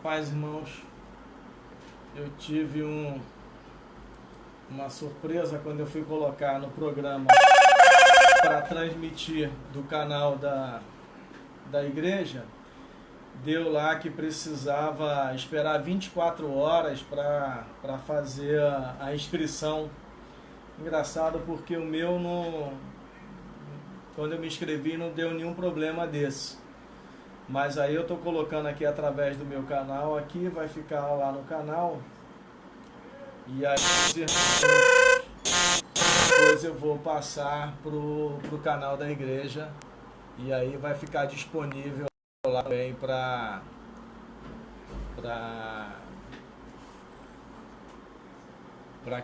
Rapaz, irmãos, eu tive uma surpresa quando eu fui colocar no programa para transmitir do canal da igreja. Deu lá que precisava esperar 24 horas para fazer a inscrição. Engraçado porque o meu, não, quando eu me inscrevi, não deu nenhum problema desse. Mas aí eu estou colocando aqui através do meu canal, aqui vai ficar lá no canal. E aí depois eu vou passar pro canal da igreja. E aí vai ficar disponível lá também para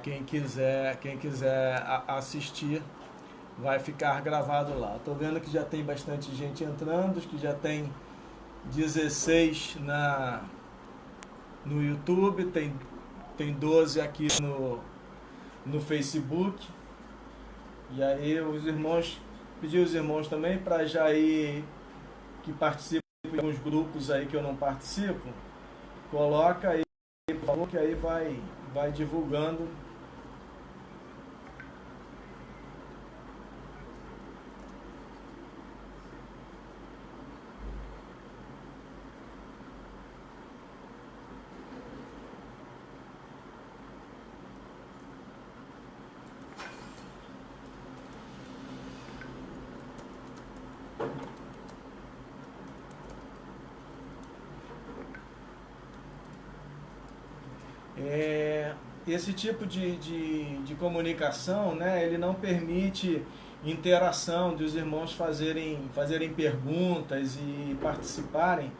quem quiser assistir. Vai ficar gravado lá. Estou vendo que já tem bastante gente entrando, que já tem 16 no YouTube, tem 12 aqui no Facebook. E aí os irmãos, pedi os irmãos também para já ir, que participam de alguns grupos aí que eu não participo, coloca aí, por favor, que aí vai divulgando. Esse tipo de comunicação, né, ele não permite interação dos irmãos fazerem perguntas e participarem,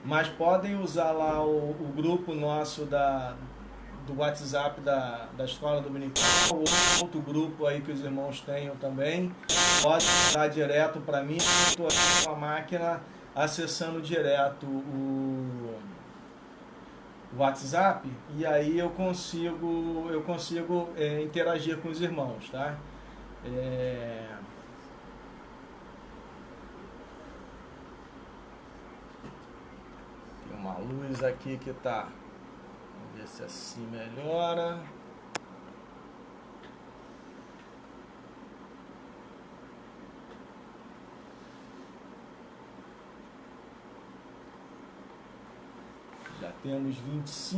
mas podem usar lá o grupo nosso do WhatsApp da Escola Dominical, ou outro grupo aí que os irmãos tenham também. Pode dar direto para mim, eu estou aqui com a máquina acessando direto o WhatsApp, e aí eu consigo interagir com os irmãos, tá? Tem uma luz aqui que tá, vamos ver se assim melhora. Já temos 25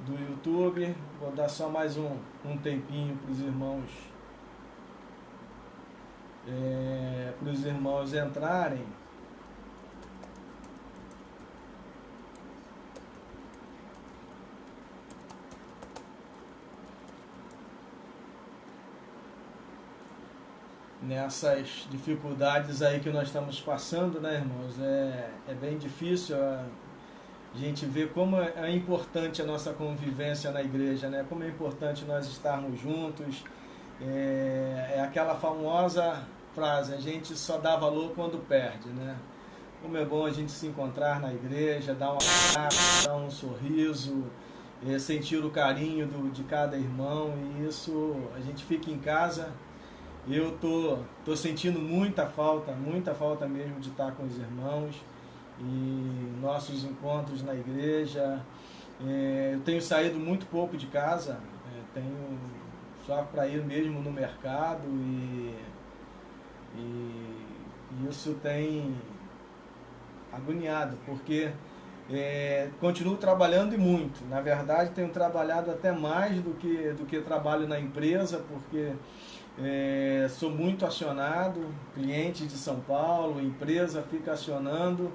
do YouTube. Vou dar só mais um tempinho para os irmãos entrarem. Nessas dificuldades aí que nós estamos passando, né, irmãos? É bem difícil a gente ver como é importante a nossa convivência na igreja, né? Como é importante nós estarmos juntos. É aquela famosa frase: a gente só dá valor quando perde, né? Como é bom a gente se encontrar na igreja, dar um abraço, dar um sorriso, sentir o carinho de cada irmão. E isso, a gente fica em casa. Eu tô sentindo muita falta mesmo de estar com os irmãos e nossos encontros na igreja. Eu tenho saído muito pouco de casa, tenho só para ir mesmo no mercado, e isso tem agoniado, porque continuo trabalhando e muito. Na verdade, tenho trabalhado até mais do que trabalho na empresa, porque sou muito acionado, clientes de São Paulo, empresa fica acionando,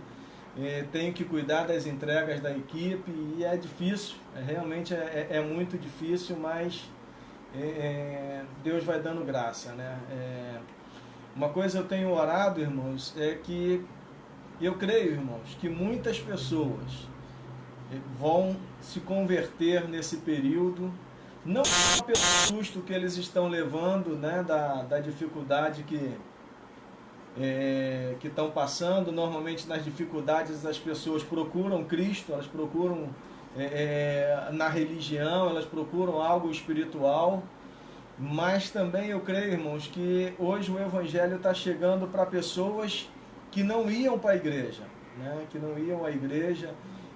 tenho que cuidar das entregas da equipe, e é difícil, realmente é muito difícil, mas Deus vai dando graça, né? Uma coisa eu tenho orado, irmãos, é que eu creio, irmãos, que muitas pessoas vão se converter nesse período, não pelo susto que eles estão levando, né, da dificuldade que estão passando. Normalmente nas dificuldades as pessoas procuram Cristo, elas procuram na religião, elas procuram algo espiritual, mas também eu creio, irmãos, que hoje o Evangelho está chegando para pessoas que não iam para a igreja. né, que não iam à igreja,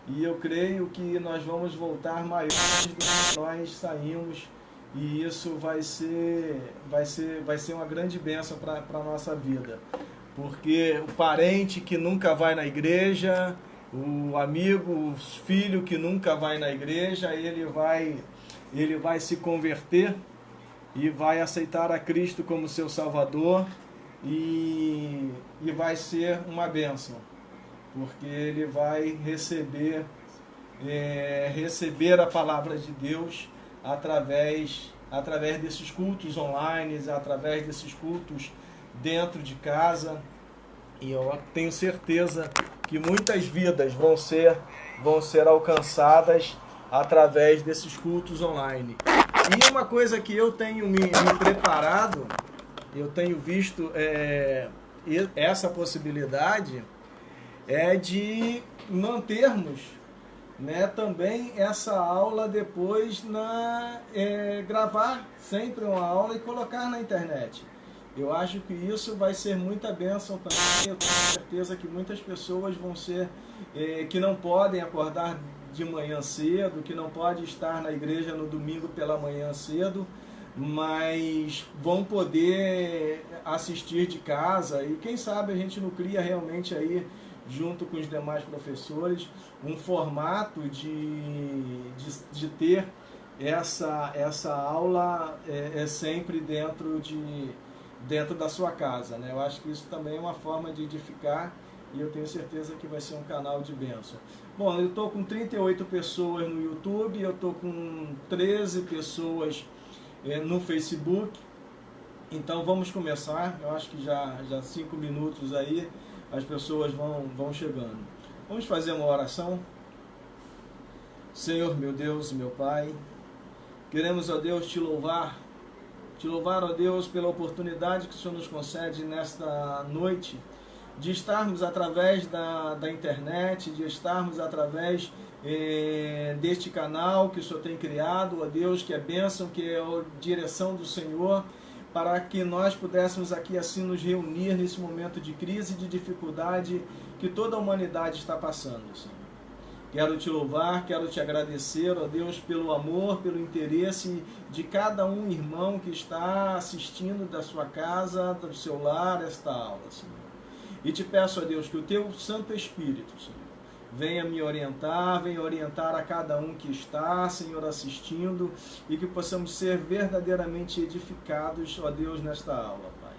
e eu creio que nós vamos voltar maiores do que nós saímos, e isso vai ser uma grande bênção para a nossa vida. Porque o parente que nunca vai na igreja, o amigo, o filho que nunca vai na igreja, ele vai se converter e vai aceitar a Cristo como seu Salvador, e vai ser uma bênção, porque ele vai receber a palavra de Deus através desses cultos online, através desses cultos dentro de casa. E eu tenho certeza que muitas vidas vão ser alcançadas através desses cultos online. E uma coisa que eu tenho me preparado, eu tenho visto essa possibilidade, é de mantermos, né, também essa aula depois, gravar sempre uma aula e colocar na internet. Eu acho que isso vai ser muita bênção também. Eu tenho certeza que muitas pessoas vão ser, que não podem acordar de manhã cedo, que não podem estar na igreja no domingo pela manhã cedo, mas vão poder assistir de casa, e quem sabe a gente não cria realmente aí, junto com os demais professores, um formato de ter essa aula sempre dentro da sua casa, né? Eu acho que isso também é uma forma de edificar, e eu tenho certeza que vai ser um canal de bênção. Bom, eu estou com 38 pessoas no YouTube, eu estou com 13 pessoas no Facebook, então vamos começar. Eu acho que já 5 minutos aí, as pessoas vão chegando. Vamos fazer uma oração? Senhor, meu Deus e meu Pai, queremos, ó Deus, te louvar, ó Deus, pela oportunidade que o Senhor nos concede nesta noite, de estarmos através da internet, de estarmos através deste canal que o Senhor tem criado, ó Deus, que é bênção, que é a direção do Senhor, para que nós pudéssemos aqui assim nos reunir nesse momento de crise e de dificuldade que toda a humanidade está passando, Senhor. Quero te louvar, quero te agradecer, ó Deus, pelo amor, pelo interesse de cada um irmão que está assistindo da sua casa, do seu lar, esta aula, Senhor. E te peço, ó Deus, que o teu Santo Espírito, Senhor, venha me orientar, venha orientar a cada um que está, Senhor, assistindo, e que possamos ser verdadeiramente edificados, ó Deus, nesta aula, Pai.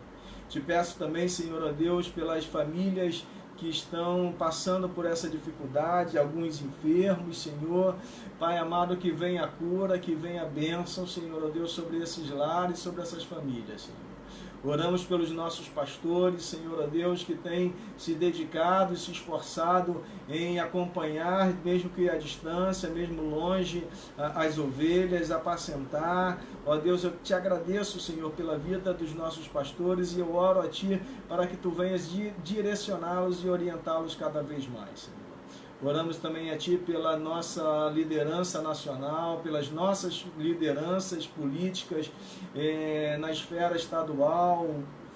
Te peço também, Senhor, ó Deus, pelas famílias que estão passando por essa dificuldade, alguns enfermos, Senhor. Pai amado, que venha a cura, que venha a bênção, Senhor, ó Deus, sobre esses lares, sobre essas famílias, Senhor. Oramos pelos nossos pastores, Senhor, ó Deus, que têm se dedicado e se esforçado em acompanhar, mesmo que à distância, mesmo longe, as ovelhas, apacentar. Ó Deus, eu te agradeço, Senhor, pela vida dos nossos pastores, e eu oro a Ti para que Tu venhas direcioná-los e orientá-los cada vez mais, Senhor. Oramos também a Ti pela nossa liderança nacional, pelas nossas lideranças políticas na esfera estadual,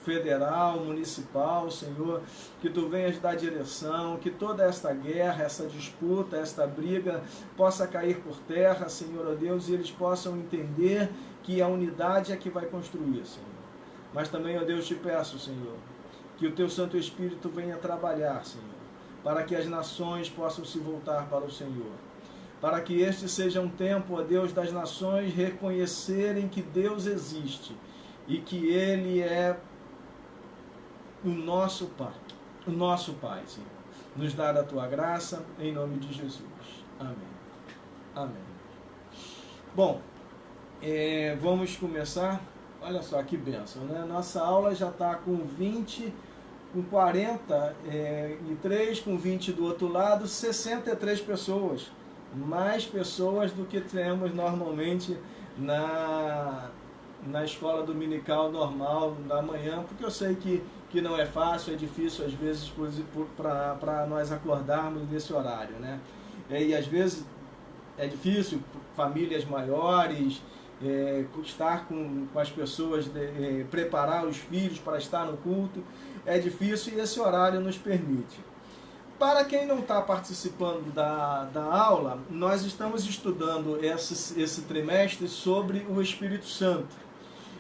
federal, municipal, Senhor, que Tu venhas dar direção, que toda esta guerra, essa disputa, esta briga possa cair por terra, Senhor, ó Deus, e eles possam entender que a unidade é que vai construir, Senhor. Mas também, ó Deus, te peço, Senhor, que o Teu Santo Espírito venha trabalhar, Senhor, para que as nações possam se voltar para o Senhor. Para que este seja um tempo, ó Deus, das nações reconhecerem que Deus existe e que Ele é o nosso Pai, Senhor. Nos dá a Tua graça, em nome de Jesus. Amém. Amém. Bom, vamos começar. Olha só que bênção, né? Nossa aula já está com 43, com 20 do outro lado, 63 pessoas. Mais pessoas do que temos normalmente na escola dominical normal da manhã, porque eu sei que não é fácil, é difícil às vezes para nós acordarmos nesse horário, né? E às vezes é difícil, famílias maiores, estar com as pessoas, preparar os filhos para estar no culto, é difícil, e esse horário nos permite. Para quem não está participando da aula, nós estamos estudando esse trimestre sobre o Espírito Santo.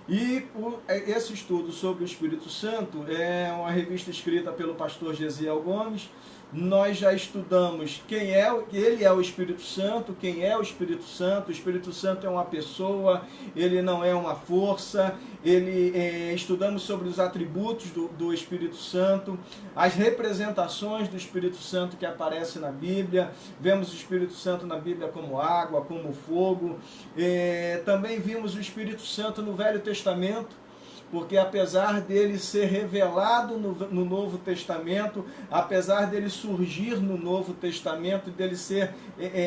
E esse estudo sobre o Espírito Santo é uma revista escrita pelo pastor Gesiel Gomes. Nós já estudamos ele é o Espírito Santo, quem é o Espírito Santo. O Espírito Santo é uma pessoa, ele não é uma força. Estudamos sobre os atributos do Espírito Santo, as representações do Espírito Santo que aparecem na Bíblia. Vemos o Espírito Santo na Bíblia como água, como fogo. Também vimos o Espírito Santo no Velho Testamento, porque apesar dele ser revelado no Novo Testamento, apesar dele surgir no Novo Testamento, dele ser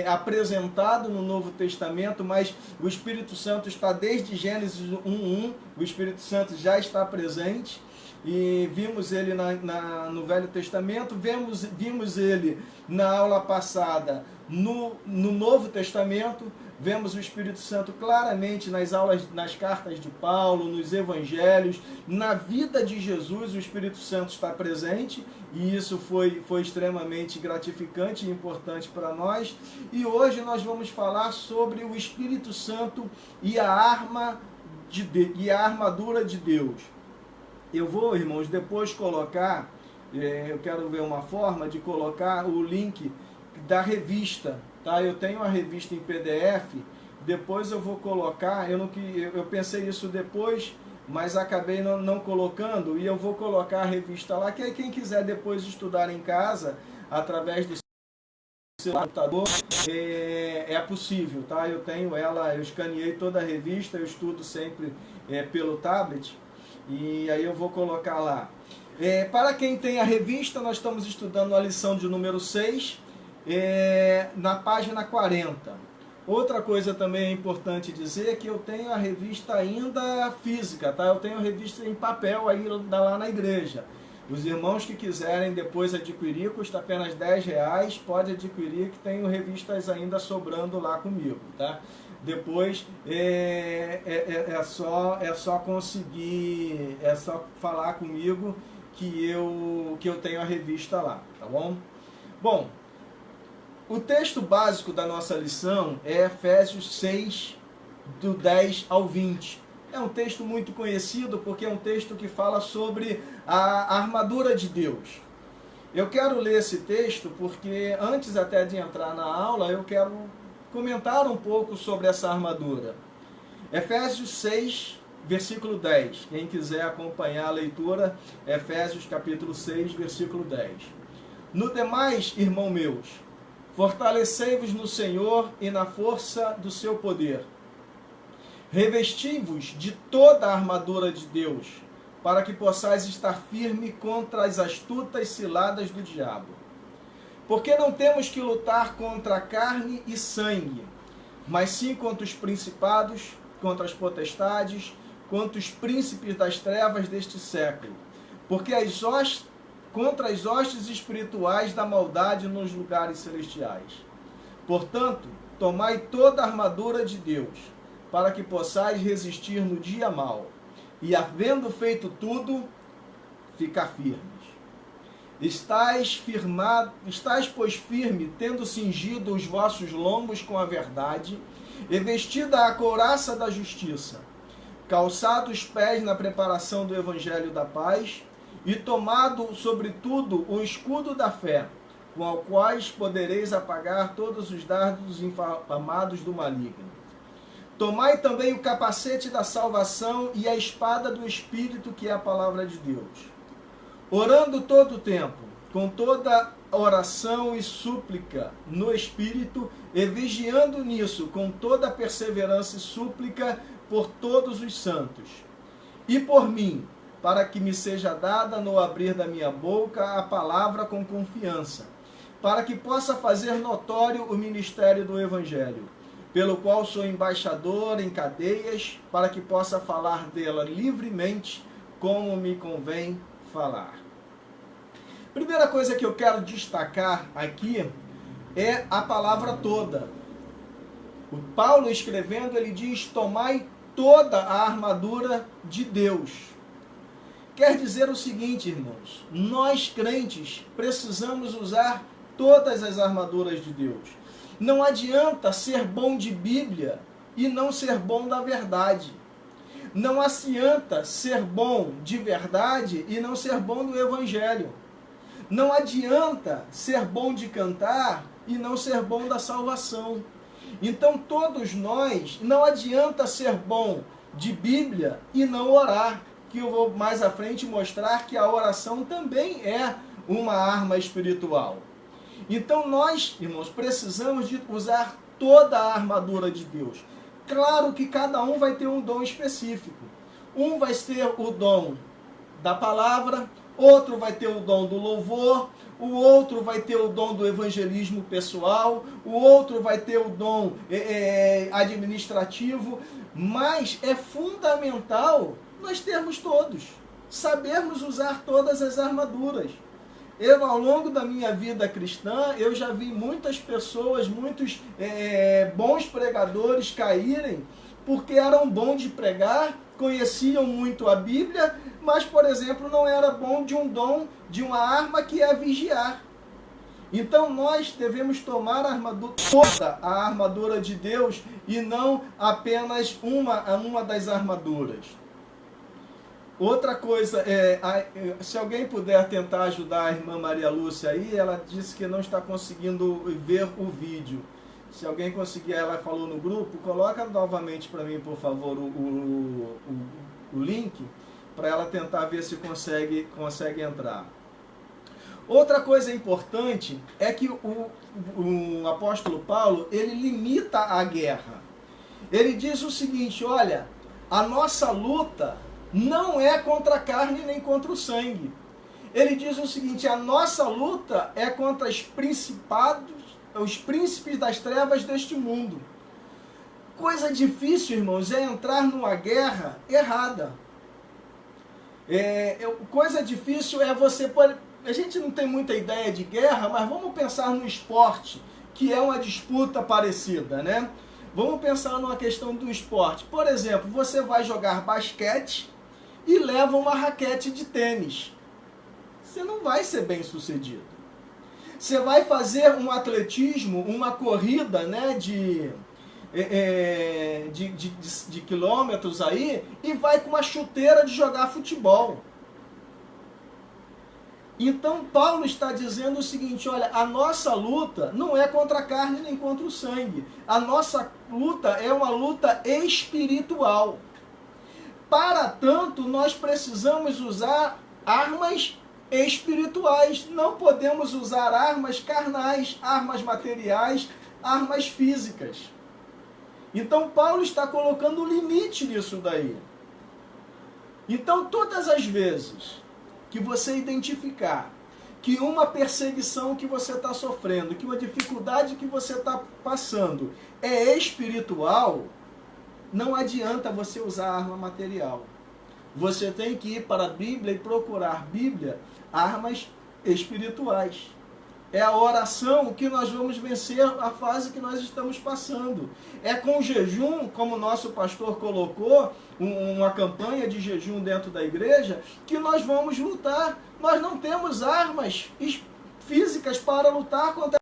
apresentado no Novo Testamento, mas o Espírito Santo está desde Gênesis 1:1, o Espírito Santo já está presente, e vimos ele no Velho Testamento, vimos ele na aula passada no Novo Testamento. Vemos o Espírito Santo claramente nas cartas de Paulo, nos evangelhos, na vida de Jesus. O Espírito Santo está presente, e isso foi extremamente gratificante e importante para nós. E hoje nós vamos falar sobre o Espírito Santo e a armadura de Deus. Eu vou, irmãos, depois colocar, eu quero ver uma forma de colocar o link da revista. Tá? Eu tenho a revista em PDF, depois eu vou colocar, eu pensei isso depois, mas acabei não colocando, e eu vou colocar a revista lá, que aí quem quiser depois estudar em casa, através do seu computador, é possível, tá? Eu tenho ela, eu escaneei toda a revista, eu estudo sempre pelo tablet, e aí eu vou colocar lá. Para quem tem a revista, nós estamos estudando a lição de número 6, na página 40. Outra coisa também importante dizer é que eu tenho a revista ainda física, tá? Eu tenho a revista em papel aí lá na igreja. Os irmãos que quiserem depois adquirir, custa apenas R$10, pode adquirir, que tenho revistas ainda sobrando lá comigo, tá? Depois é só conseguir, é só falar comigo que eu tenho a revista lá, tá bom? Bom, o texto básico da nossa lição é Efésios 6, do 10 ao 20. É um texto muito conhecido porque é um texto que fala sobre a armadura de Deus. Eu quero ler esse texto porque antes até de entrar na aula eu quero comentar um pouco sobre essa armadura. Efésios 6, versículo 10. Quem quiser acompanhar a leitura, Efésios capítulo 6, versículo 10. No demais, irmãos meus, fortalecei-vos no Senhor e na força do seu poder. Revesti-vos de toda a armadura de Deus, para que possais estar firme contra as astutas ciladas do diabo. Porque não temos que lutar contra carne e sangue, mas sim contra os principados, contra as potestades, contra os príncipes das trevas deste século. Porque contra as hostes espirituais da maldade nos lugares celestiais. Portanto, tomai toda a armadura de Deus, para que possais resistir no dia mau, e havendo feito tudo, ficar firmes. Estais, pois, firme, tendo cingido os vossos lombos com a verdade, e vestida a couraça da justiça, calçado os pés na preparação do evangelho da paz, e tomado, sobretudo, o escudo da fé, com o qual podereis apagar todos os dardos inflamados do maligno. Tomai também o capacete da salvação e a espada do Espírito, que é a palavra de Deus. Orando todo o tempo, com toda oração e súplica no Espírito, e vigiando nisso com toda perseverança e súplica por todos os santos. E por mim, para que me seja dada no abrir da minha boca a palavra com confiança, para que possa fazer notório o ministério do Evangelho, pelo qual sou embaixador em cadeias, para que possa falar dela livremente, como me convém falar. Primeira coisa que eu quero destacar aqui é a palavra toda. O Paulo escrevendo, ele diz: tomai toda a armadura de Deus. quer dizer o seguinte, irmãos, nós crentes precisamos usar todas as armaduras de Deus. Não adianta ser bom de Bíblia e não ser bom da verdade. Não adianta ser bom de verdade e não ser bom do Evangelho. Não adianta ser bom de cantar e não ser bom da salvação. Então todos nós, não adianta ser bom de Bíblia e não orar, que eu vou mais à frente mostrar que a oração também é uma arma espiritual. Então nós, irmãos, precisamos de usar toda a armadura de Deus. Claro que cada um vai ter um dom específico. Um vai ter o dom da palavra, outro vai ter o dom do louvor, o outro vai ter o dom do evangelismo pessoal, o outro vai ter o dom administrativo, mas é fundamental nós termos todos, sabermos usar todas as armaduras. Eu, ao longo da minha vida cristã, eu já vi muitas pessoas, muitos bons pregadores caírem, porque eram bons de pregar, conheciam muito a Bíblia, mas, por exemplo, não era bom de um dom, de uma arma que é vigiar. Então nós devemos tomar toda a armadura de Deus e não apenas uma das armaduras. Outra coisa, se alguém puder tentar ajudar a irmã Maria Lúcia aí, ela disse que não está conseguindo ver o vídeo. Se alguém conseguir, ela falou no grupo, coloca novamente para mim, por favor, o link, para ela tentar ver se consegue entrar. Outra coisa importante é que o apóstolo Paulo, ele limita a guerra. Ele diz o seguinte, olha, a nossa luta não é contra a carne nem contra o sangue. Ele diz o seguinte, a nossa luta é contra os príncipes das trevas deste mundo. Coisa difícil, irmãos, é entrar numa guerra errada. Coisa difícil é você... A gente não tem muita ideia de guerra, mas vamos pensar no esporte, que é uma disputa parecida, né? Vamos pensar numa questão do esporte. Por exemplo, você vai jogar basquete e leva uma raquete de tênis. Você não vai ser bem sucedido. Você vai fazer um atletismo, uma corrida, né, de quilômetros aí, e vai com uma chuteira de jogar futebol. Então Paulo está dizendo o seguinte, olha, a nossa luta não é contra a carne nem contra o sangue. A nossa luta é uma luta espiritual. Para tanto, nós precisamos usar armas espirituais. Não podemos usar armas carnais, armas materiais, armas físicas. Então Paulo está colocando um limite nisso daí. Então todas as vezes que você identificar que uma perseguição que você está sofrendo, que uma dificuldade que você está passando é espiritual, não adianta você usar arma material. Você tem que ir para a Bíblia e procurar Bíblia, armas espirituais. É a oração que nós vamos vencer a fase que nós estamos passando. É com jejum, como o nosso pastor colocou, uma campanha de jejum dentro da igreja, que nós vamos lutar. Nós não temos armas físicas para lutar contra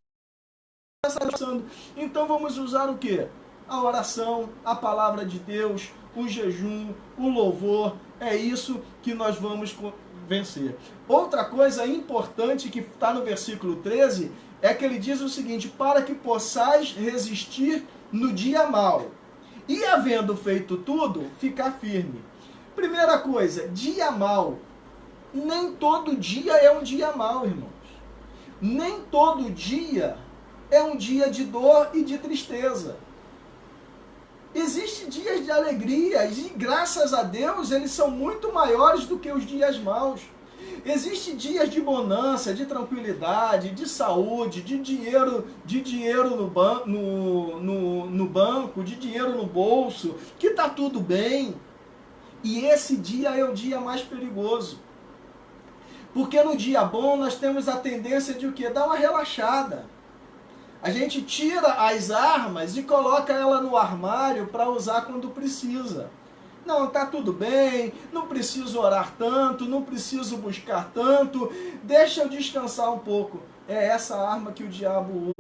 essa situação. Então vamos usar o quê? A oração, a palavra de Deus, o jejum, o louvor. É isso que nós vamos vencer. Outra coisa importante que está no versículo 13 é que ele diz o seguinte, para que possais resistir no dia mau e havendo feito tudo, ficar firme. Primeira coisa, dia mau. Nem todo dia é um dia mau, irmãos. Nem todo dia é um dia de dor e de tristeza. Existem dias de alegria e graças a Deus eles são muito maiores do que os dias maus. Existem dias de bonança, de tranquilidade, de saúde, de dinheiro no banco, de dinheiro no bolso, que está tudo bem. E esse dia é o dia mais perigoso. Porque no dia bom nós temos a tendência de o quê? Dar uma relaxada. A gente tira as armas e coloca ela no armário para usar quando precisa. Não, tá tudo bem, não preciso orar tanto, não preciso buscar tanto, deixa eu descansar um pouco. É essa arma que o diabo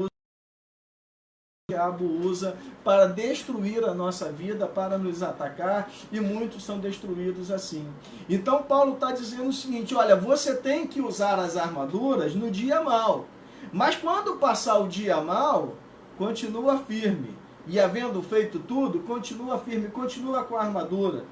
usa para destruir a nossa vida, para nos atacar, e muitos são destruídos assim. Então Paulo está dizendo o seguinte, olha, você tem que usar as armaduras no dia mau, mas quando passar o dia mau, continua firme. E havendo feito tudo, continua firme, continua com a armadura.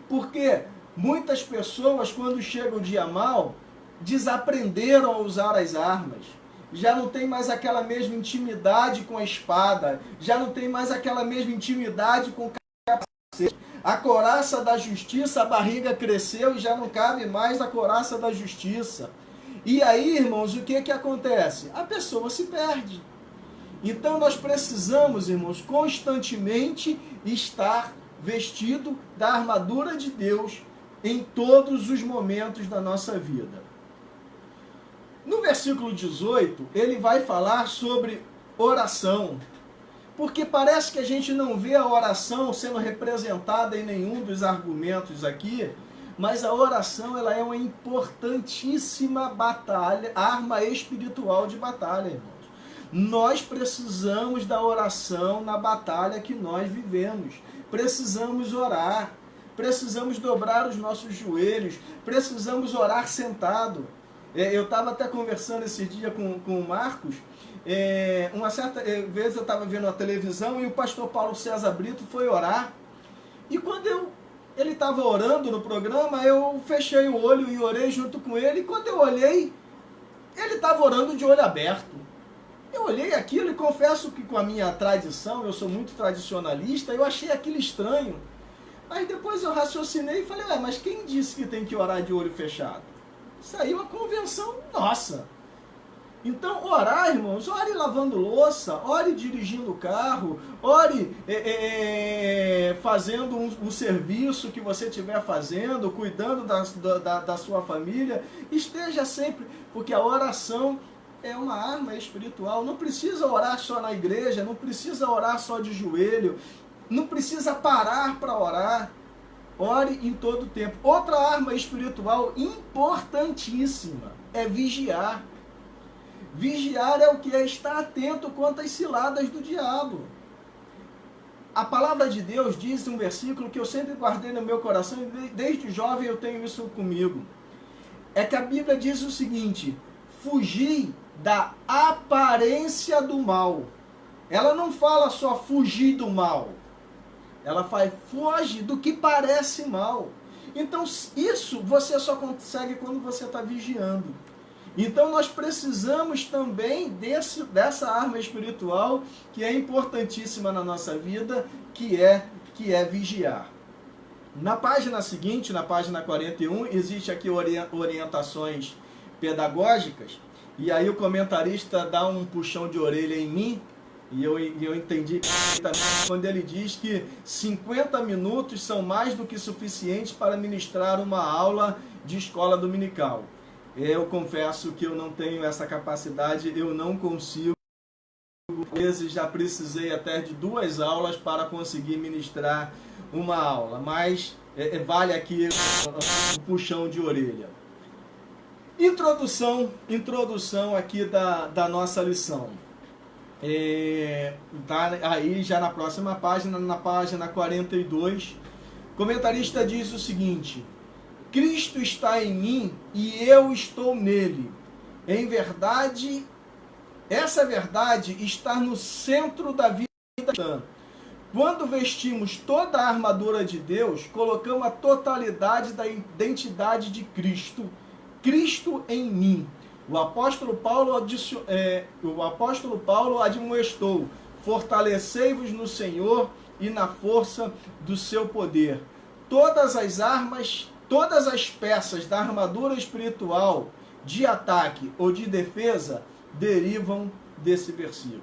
Porque muitas pessoas, quando chega o dia mau, desaprenderam a usar as armas. Já não tem mais aquela mesma intimidade com a espada, já não tem mais aquela mesma intimidade com o capacete. A couraça da justiça, a barriga cresceu e já não cabe mais a couraça da justiça. E aí, irmãos, o que acontece? A pessoa se perde. Então nós precisamos, irmãos, constantemente estar vestido da armadura de Deus em todos os momentos da nossa vida. No versículo 18, ele vai falar sobre oração, porque parece que a gente não vê a oração sendo representada em nenhum dos argumentos aqui, mas a oração ela é uma importantíssima batalha, arma espiritual de batalha, irmãos. Nós precisamos da oração na batalha que nós vivemos. Precisamos orar, precisamos dobrar os nossos joelhos, precisamos orar sentado. Eu estava até conversando esse dia com o Marcos, uma certa vez eu estava vendo a televisão e o pastor Paulo César Brito foi orar, e quando ele estava orando no programa, eu fechei o olho e orei junto com ele, e quando eu olhei, ele estava orando de olho aberto. Eu olhei aquilo e confesso que com a minha tradição, eu sou muito tradicionalista, eu achei aquilo estranho. Mas depois eu raciocinei e falei, mas quem disse que tem que orar de olho fechado? Isso aí é uma convenção nossa. Então, orar, irmãos, ore lavando louça, ore dirigindo o carro, ore fazendo um serviço que você estiver fazendo, cuidando da sua família. Esteja sempre, porque a oração é uma arma espiritual. Não precisa orar só na igreja, não precisa orar só de joelho, não precisa parar para orar. Ore em todo o tempo. Outra arma espiritual importantíssima é vigiar. Vigiar é o que? É estar atento quanto às ciladas do diabo. A palavra de Deus diz um versículo que eu sempre guardei no meu coração, e desde jovem eu tenho isso comigo. É que a Bíblia diz o seguinte: fugir da aparência do mal. Ela não fala só fugir do mal. Ela faz, foge do que parece mal. Então isso você só consegue quando você está vigiando. Então nós precisamos também dessa arma espiritual que é importantíssima na nossa vida, que é vigiar. Na página seguinte, na página 41, existe aqui orientações pedagógicas, e aí o comentarista dá um puxão de orelha em mim, e eu entendi quando ele diz que 50 minutos são mais do que suficientes para ministrar uma aula de escola dominical. Eu confesso que eu não tenho essa capacidade, eu não consigo. Às vezes já precisei até de 2 aulas para conseguir ministrar uma aula, mas vale aqui um puxão de orelha. Introdução aqui da nossa lição. Tá aí já na próxima página, na página 42, o comentarista diz o seguinte: Cristo está em mim e eu estou nele. Em verdade, essa verdade está no centro da vida cristã. Quando vestimos toda a armadura de Deus, colocamos a totalidade da identidade de Cristo. Cristo em mim. O apóstolo Paulo admoestou: fortalecei-vos no Senhor e na força do seu poder. Todas as peças da armadura espiritual de ataque ou de defesa derivam desse versículo.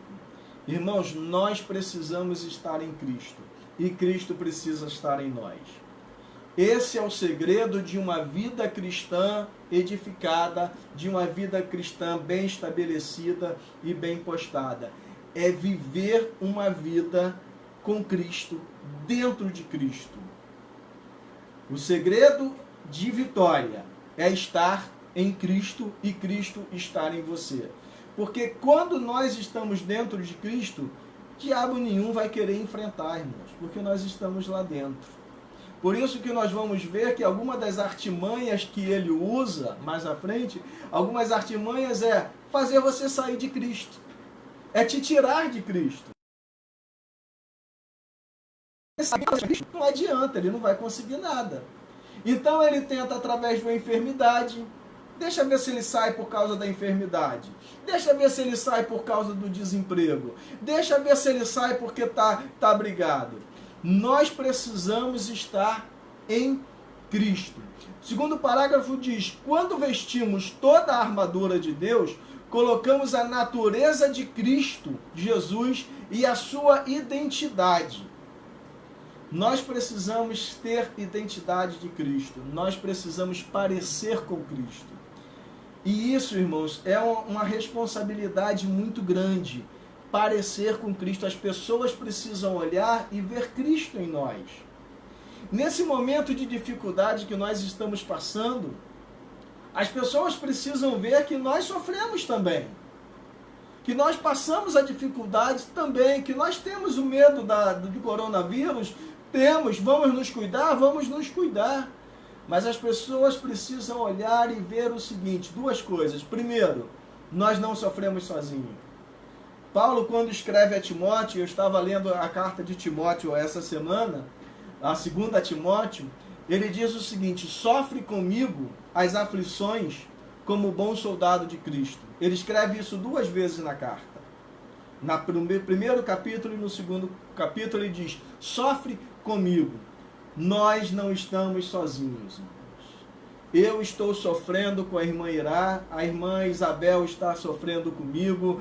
Irmãos, nós precisamos estar em Cristo e Cristo precisa estar em nós. Esse é o segredo de uma vida cristã edificada, de uma vida cristã bem estabelecida e bem postada. É viver uma vida com Cristo, dentro de Cristo. O segredo de vitória é estar em Cristo e Cristo estar em você. Porque quando nós estamos dentro de Cristo, diabo nenhum vai querer enfrentar, irmãos, porque nós estamos lá dentro. Por isso que nós vamos ver que alguma das artimanhas que ele usa mais à frente, algumas artimanhas é fazer você sair de Cristo, é te tirar de Cristo. Não adianta, ele não vai conseguir nada. Então ele tenta através de uma enfermidade. Deixa ver se ele sai por causa da enfermidade. Deixa ver se ele sai por causa do desemprego. Deixa ver se ele sai porque tá brigado. Nós precisamos estar em Cristo. O segundo parágrafo diz: quando vestimos toda a armadura de Deus, colocamos a natureza de Cristo, Jesus, e a sua identidade. Nós precisamos ter identidade de Cristo. Nós precisamos parecer com Cristo. E isso, irmãos, é uma responsabilidade muito grande. Parecer com Cristo. As pessoas precisam olhar e ver Cristo em nós. Nesse momento de dificuldade que nós estamos passando, as pessoas precisam ver que nós sofremos também. Que nós passamos a dificuldade também. Que nós temos o medo do coronavírus. Temos, vamos nos cuidar. Mas as pessoas precisam olhar e ver o seguinte, duas coisas. Primeiro, nós não sofremos sozinhos. Paulo, quando escreve a Timóteo, eu estava lendo a carta de Timóteo essa semana, a segunda Timóteo, ele diz o seguinte: sofre comigo as aflições como bom soldado de Cristo. Ele escreve isso duas vezes na carta. No primeiro capítulo e no segundo capítulo ele diz: sofre comigo. Nós não estamos sozinhos, irmãos. Eu estou sofrendo com a irmã Irá, a irmã Isabel está sofrendo comigo,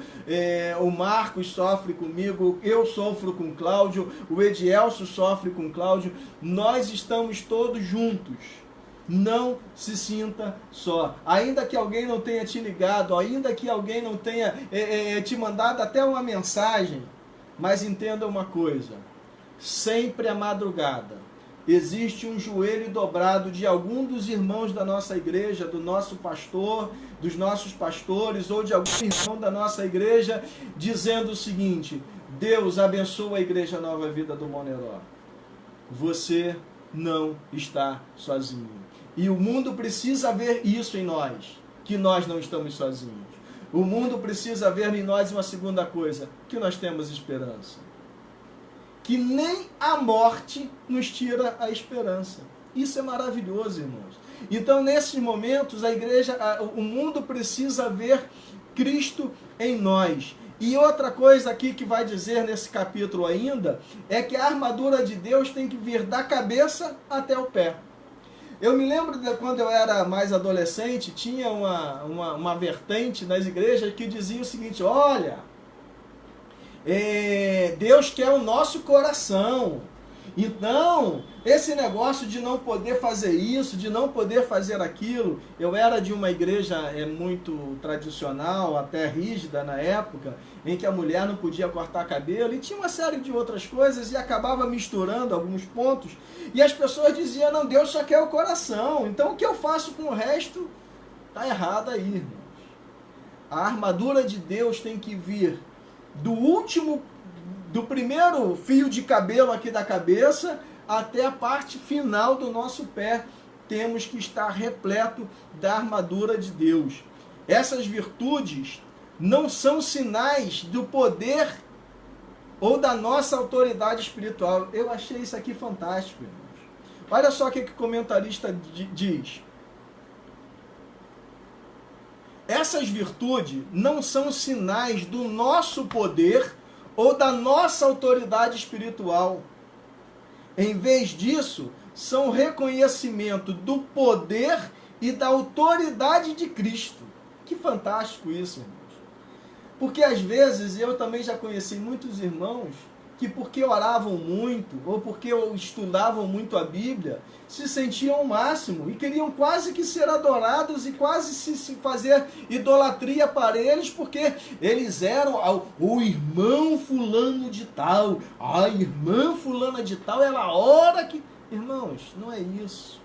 o Marcos sofre comigo, eu sofro com o Cláudio, o Edielso sofre com o Cláudio. Nós estamos todos juntos. Não se sinta só. Ainda que alguém não tenha te ligado, ainda que alguém não tenha te mandado até uma mensagem, mas entenda uma coisa: sempre à madrugada existe um joelho dobrado de algum dos irmãos da nossa igreja, do nosso pastor, dos nossos pastores, ou de algum irmão da nossa igreja, dizendo o seguinte: Deus abençoa a Igreja Nova Vida do Moneró. Você não está sozinho. E o mundo precisa ver isso em nós, que nós não estamos sozinhos. O mundo precisa ver em nós uma segunda coisa, que nós temos esperança. Que nem a morte nos tira a esperança. Isso é maravilhoso, irmãos. Então, nesses momentos, a igreja, o mundo precisa ver Cristo em nós. E outra coisa aqui que vai dizer nesse capítulo ainda, é que a armadura de Deus tem que vir da cabeça até o pé. Eu me lembro de quando eu era mais adolescente, tinha uma vertente nas igrejas que dizia o seguinte: olha, Deus quer o nosso coração. Então, esse negócio de não poder fazer isso, de não poder fazer aquilo. Eu era de uma igreja muito tradicional, até rígida na época, em que a mulher não podia cortar cabelo, e tinha uma série de outras coisas, e acabava misturando alguns pontos, e as pessoas diziam: não, Deus só quer o coração, então o que eu faço com o resto está errado aí, irmãos. A armadura de Deus tem que vir do primeiro fio de cabelo aqui da cabeça até a parte final do nosso pé. Temos que estar repleto da armadura de Deus. Essas virtudes não são sinais do poder ou da nossa autoridade espiritual. Eu achei isso aqui fantástico, irmãos. Olha só o que o comentarista diz. Essas virtudes não são sinais do nosso poder ou da nossa autoridade espiritual. Em vez disso, são reconhecimento do poder e da autoridade de Cristo. Que fantástico isso, irmãos. Porque às vezes eu também já conheci muitos irmãos que, porque oravam muito ou porque estudavam muito a Bíblia, se sentiam o máximo e queriam quase que ser adorados e quase se fazer idolatria para eles, porque eles eram o irmão fulano de tal. A irmã fulana de tal, ela ora que... Irmãos, não é isso.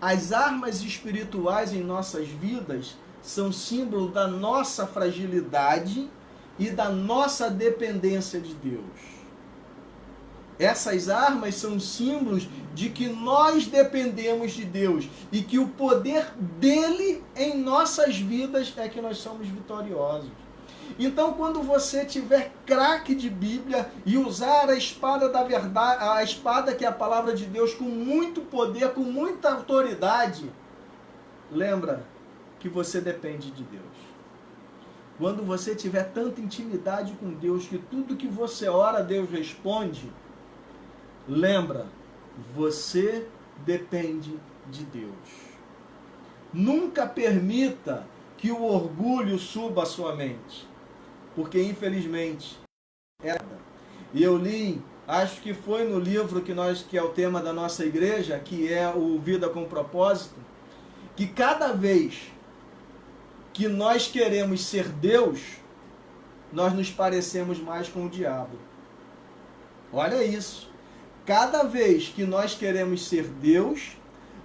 As armas espirituais em nossas vidas são símbolo da nossa fragilidade e da nossa dependência de Deus. Essas armas são símbolos de que nós dependemos de Deus e que o poder dele em nossas vidas é que nós somos vitoriosos. Então, quando você tiver craque de Bíblia e usar a espada da verdade, a espada que é a palavra de Deus, com muito poder, com muita autoridade, lembra que você depende de Deus. Quando você tiver tanta intimidade com Deus que tudo que você ora, Deus responde, lembra, você depende de Deus. Nunca permita que o orgulho suba à sua mente, porque infelizmente é. E eu li, acho que foi no livro que é o tema da nossa igreja, que é o Vida com Propósito, que cada vez que nós queremos ser Deus, nós nos parecemos mais com o diabo. Olha isso. Cada vez que nós queremos ser Deus,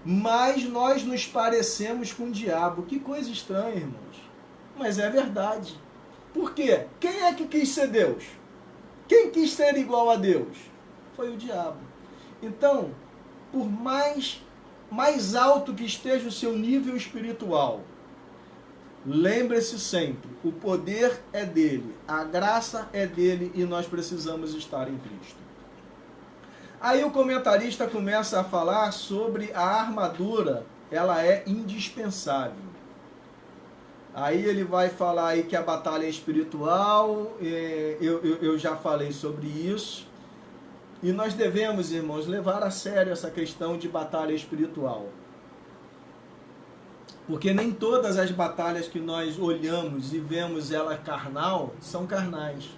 mais nós nos parecemos com o diabo. Que coisa estranha, irmãos. Mas é verdade. Por quê? Quem é que quis ser Deus? Quem quis ser igual a Deus? Foi o diabo. Então, por mais alto que esteja o seu nível espiritual, lembre-se sempre, o poder é dele, a graça é dele e nós precisamos estar em Cristo. Aí o comentarista começa a falar sobre a armadura, ela é indispensável. Aí ele vai falar aí que a batalha é espiritual, eu já falei sobre isso. E nós devemos, irmãos, levar a sério essa questão de batalha espiritual. Porque nem todas as batalhas que nós olhamos e vemos ela carnal, são carnais.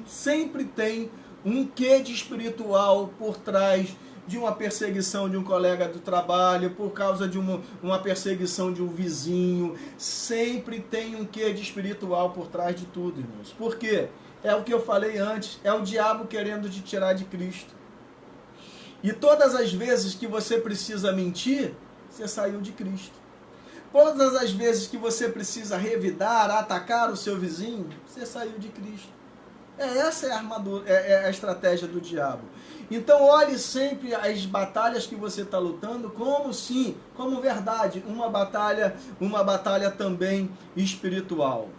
Sempre tem um quê de espiritual por trás de uma perseguição de um colega do trabalho, por causa de uma perseguição de um vizinho. Sempre tem um quê de espiritual por trás de tudo, irmãos. Por quê? É o que eu falei antes, é o diabo querendo te tirar de Cristo. E todas as vezes que você precisa mentir, você saiu de Cristo. Todas as vezes que você precisa revidar, atacar o seu vizinho, você saiu de Cristo. Essa é a armadura, é a estratégia do diabo. Então olhe sempre as batalhas que você está lutando como verdade, uma batalha também espiritual.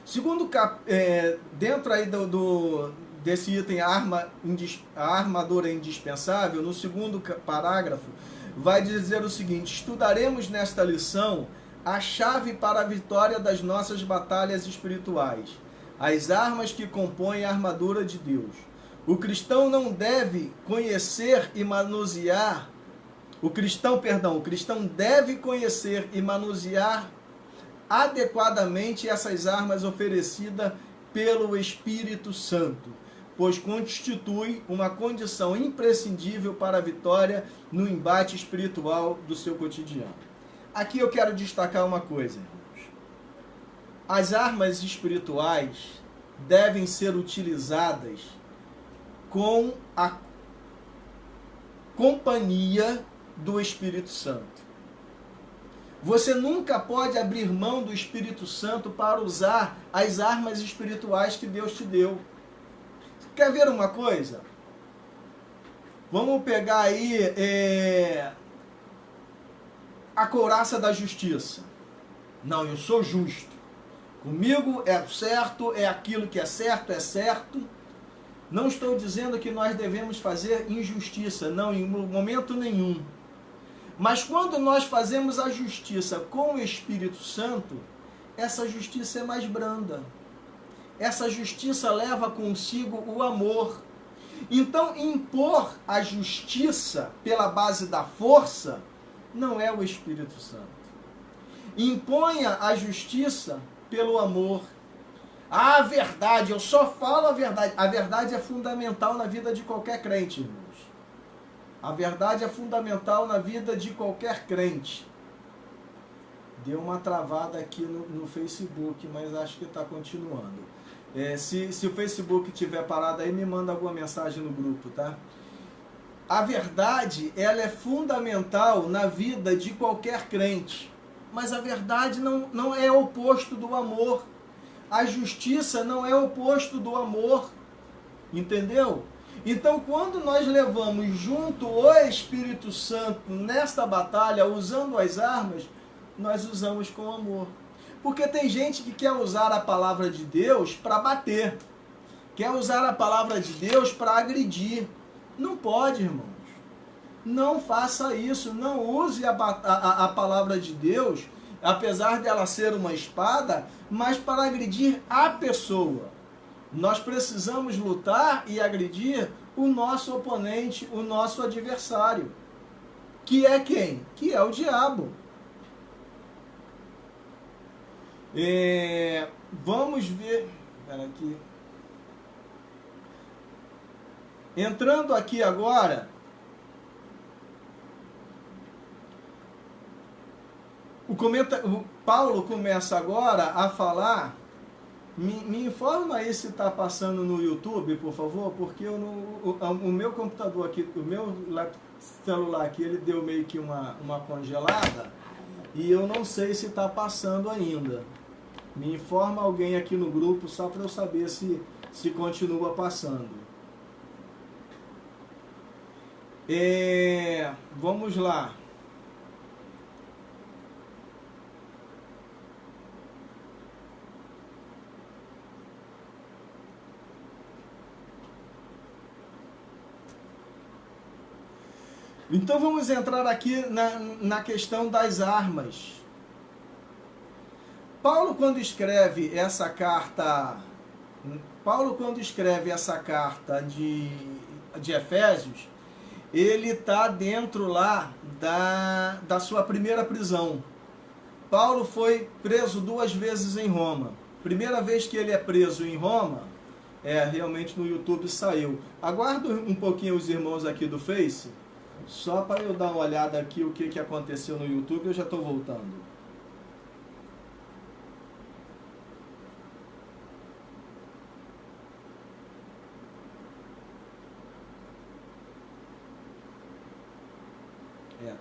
Segundo dentro aí desse item, a armadura indispensável, no segundo parágrafo, vai dizer o seguinte: estudaremos nesta lição a chave para a vitória das nossas batalhas espirituais, as armas que compõem a armadura de Deus. O cristão não deve conhecer e manusear, o cristão deve conhecer e manusear adequadamente essas armas oferecidas pelo Espírito Santo, pois constitui uma condição imprescindível para a vitória no embate espiritual do seu cotidiano. Aqui eu quero destacar uma coisa, irmãos. As armas espirituais devem ser utilizadas com a companhia do Espírito Santo. Você nunca pode abrir mão do Espírito Santo para usar as armas espirituais que Deus te deu. Quer ver uma coisa? Vamos pegar aí a couraça da justiça. Não, eu sou justo. Comigo é certo, é aquilo que é certo, é certo. Não estou dizendo que nós devemos fazer injustiça, não, em momento nenhum. Mas quando nós fazemos a justiça com o Espírito Santo, essa justiça é mais branda. Essa justiça leva consigo o amor. Então, impor a justiça pela base da força não é o Espírito Santo. Imponha a justiça pelo amor. A verdade, eu só falo a verdade. A verdade é fundamental na vida de qualquer crente, irmãos. A verdade é fundamental na vida de qualquer crente. Deu uma travada aqui no Facebook, mas acho que está continuando. Se o Facebook tiver parado aí, me manda alguma mensagem no grupo, tá? A verdade, ela é fundamental na vida de qualquer crente. Mas a verdade não é oposto do amor. A justiça não é oposto do amor. Entendeu? Então, quando nós levamos junto o Espírito Santo nesta batalha, usando as armas, nós usamos com amor. Porque tem gente que quer usar a palavra de Deus para bater. Quer usar a palavra de Deus para agredir. Não pode, irmãos. Não faça isso. Não use a palavra de Deus, apesar dela ser uma espada, mas para agredir a pessoa. Nós precisamos lutar e agredir o nosso oponente, o nosso adversário. Que é quem? Que é o diabo. Vamos ver. Espera aqui. Entrando aqui agora. O Paulo começa agora a falar. Me informa aí se está passando no YouTube, por favor, porque o meu computador aqui, o meu celular aqui, ele deu meio que uma congelada e eu não sei se está passando ainda. Me informa alguém aqui no grupo só para eu saber se continua passando. Vamos lá. Então vamos entrar aqui na questão das armas. Paulo, quando escreve essa carta de Efésios, ele está dentro lá da sua primeira prisão. Paulo foi preso 2 vezes em Roma. Primeira vez que ele é preso em Roma, realmente no YouTube saiu. Aguardo um pouquinho os irmãos aqui do Face, só para eu dar uma olhada aqui o que aconteceu no YouTube, eu já estou voltando.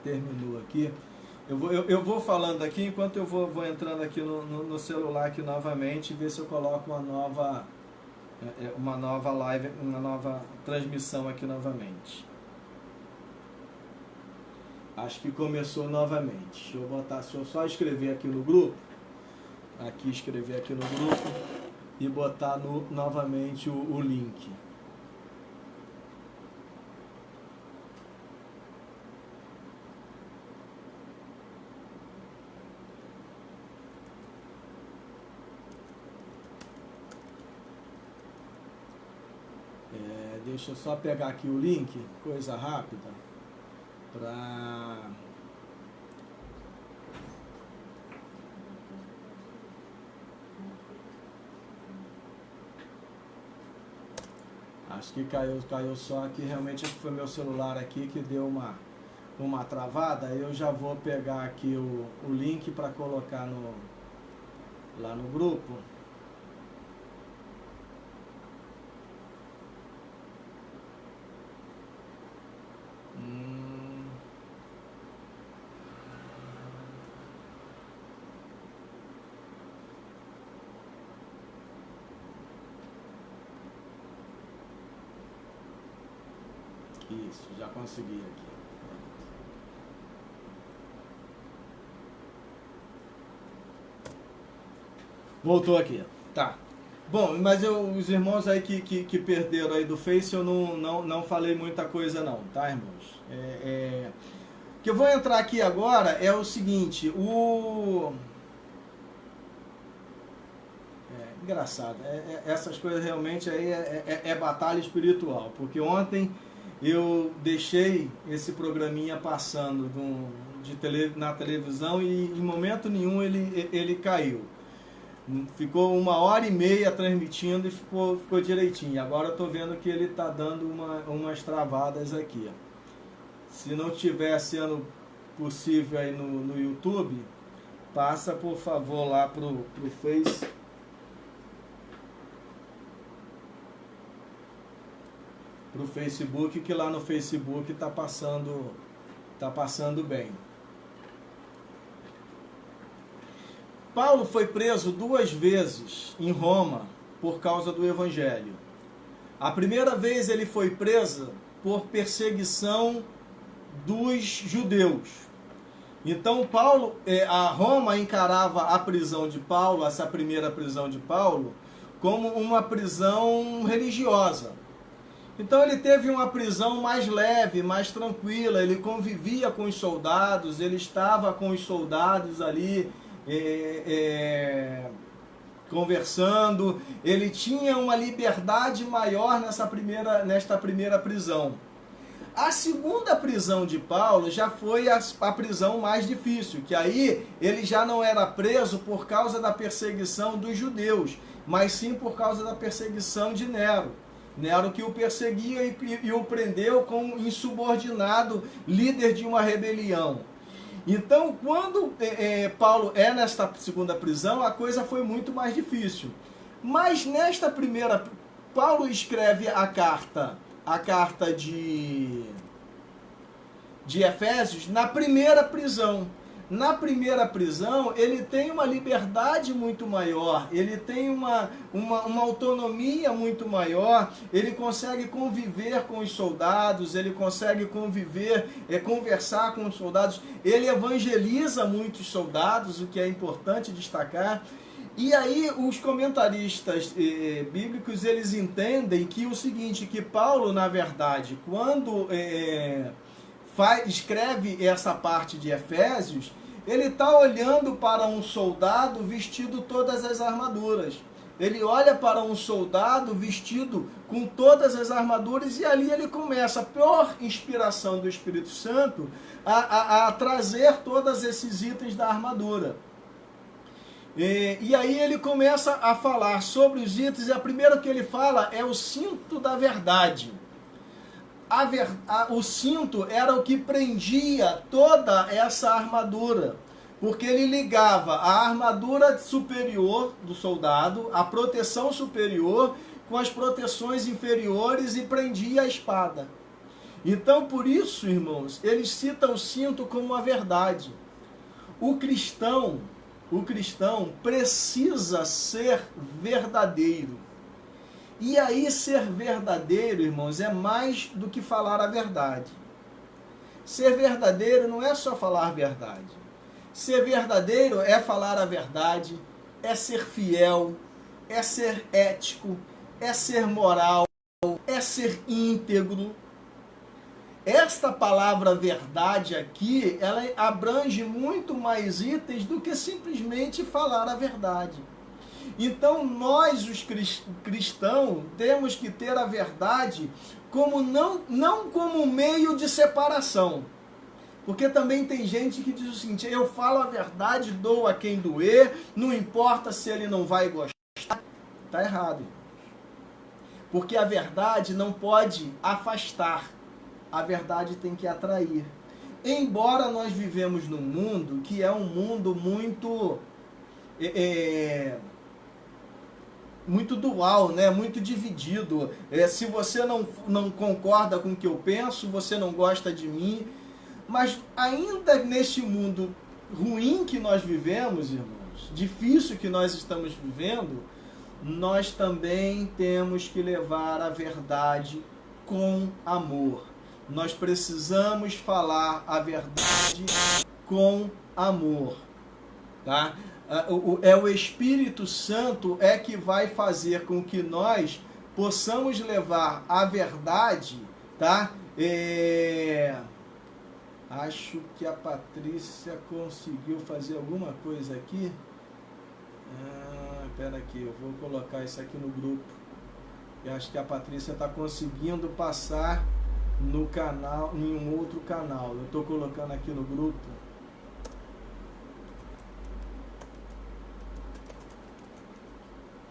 Terminou aqui. Eu vou falando aqui enquanto eu vou entrando aqui no celular aqui novamente e ver se eu coloco uma nova live, uma nova transmissão aqui novamente. Acho que começou novamente. Deixa eu só escrever aqui no grupo. Escrever aqui no grupo e botar novamente o link. Deixa eu só pegar aqui o link, coisa rápida, acho que caiu só aqui, realmente foi meu celular aqui que deu uma travada. Eu já vou pegar aqui o link para colocar lá no grupo. Isso, já consegui aqui. Voltou aqui. Tá. Bom, mas os irmãos aí que perderam aí do Face, eu não falei muita coisa não, tá, irmãos? O que eu vou entrar aqui agora é o seguinte, engraçado, essas coisas realmente aí é batalha espiritual, porque ontem eu deixei esse programinha passando na televisão e em momento nenhum ele caiu. Ficou 1h30 transmitindo e ficou direitinho. Agora eu estou vendo que ele está dando umas travadas aqui. Se não estiver sendo possível aí no YouTube, passa por favor lá pro Face. Facebook, que lá no Facebook tá passando bem. Paulo foi preso 2 vezes em Roma por causa do Evangelho. A primeira vez ele foi preso por perseguição dos judeus. Então a Roma encarava a prisão de Paulo, essa primeira prisão de Paulo, como uma prisão religiosa. Então ele teve uma prisão mais leve, mais tranquila, ele convivia com os soldados, ele estava com os soldados ali conversando, ele tinha uma liberdade maior nesta primeira prisão. A segunda prisão de Paulo já foi a prisão mais difícil, que aí ele já não era preso por causa da perseguição dos judeus, mas sim por causa da perseguição de Nero. Nero que o perseguia e o prendeu como insubordinado, líder de uma rebelião. Então, quando Paulo nesta segunda prisão, a coisa foi muito mais difícil. Mas nesta primeira, Paulo escreve a carta de Efésios na primeira prisão. Na primeira prisão, ele tem uma liberdade muito maior, ele tem uma autonomia muito maior, ele consegue conviver com os soldados, ele consegue conversar com os soldados, ele evangeliza muitos soldados, o que é importante destacar. E aí os comentaristas bíblicos, eles entendem que o seguinte, que Paulo, na verdade, quando escreve essa parte de Efésios, ele está olhando para um soldado vestido todas as armaduras. Ele olha para um soldado vestido com todas as armaduras e ali ele começa, por inspiração do Espírito Santo, a trazer todos esses itens da armadura. E aí ele começa a falar sobre os itens, e a primeira que ele fala é o cinto da verdade. O cinto era o que prendia toda essa armadura, porque ele ligava a armadura superior do soldado, a proteção superior, com as proteções inferiores e prendia a espada. Então, por isso, irmãos, eles citam o cinto como a verdade. O cristão precisa ser verdadeiro. E aí ser verdadeiro, irmãos, é mais do que falar a verdade. Ser verdadeiro não é só falar a verdade. Ser verdadeiro é falar a verdade, é ser fiel, é ser ético, é ser moral, é ser íntegro. Esta palavra verdade aqui, ela abrange muito mais itens do que simplesmente falar a verdade. Então nós, os cristãos, temos que ter a verdade como não como meio de separação. Porque também tem gente que diz o seguinte, eu falo a verdade, dou a quem doer, não importa se ele não vai gostar. Está errado. Porque a verdade não pode afastar, a verdade tem que atrair. Embora nós vivemos num mundo que é um mundo muito... muito dual, né? Muito dividido. Se você não concorda com o que eu penso, você não gosta de mim. Mas ainda neste mundo ruim que nós vivemos, irmãos, difícil que nós estamos vivendo, nós também temos que levar a verdade com amor. Nós precisamos falar a verdade com amor, tá? É o Espírito Santo que vai fazer com que nós possamos levar a verdade, tá? Acho que a Patrícia conseguiu fazer alguma coisa aqui. Espera aqui, eu vou colocar isso aqui no grupo. Eu acho que a Patrícia está conseguindo passar no canal, em um outro canal. Eu estou colocando aqui no grupo.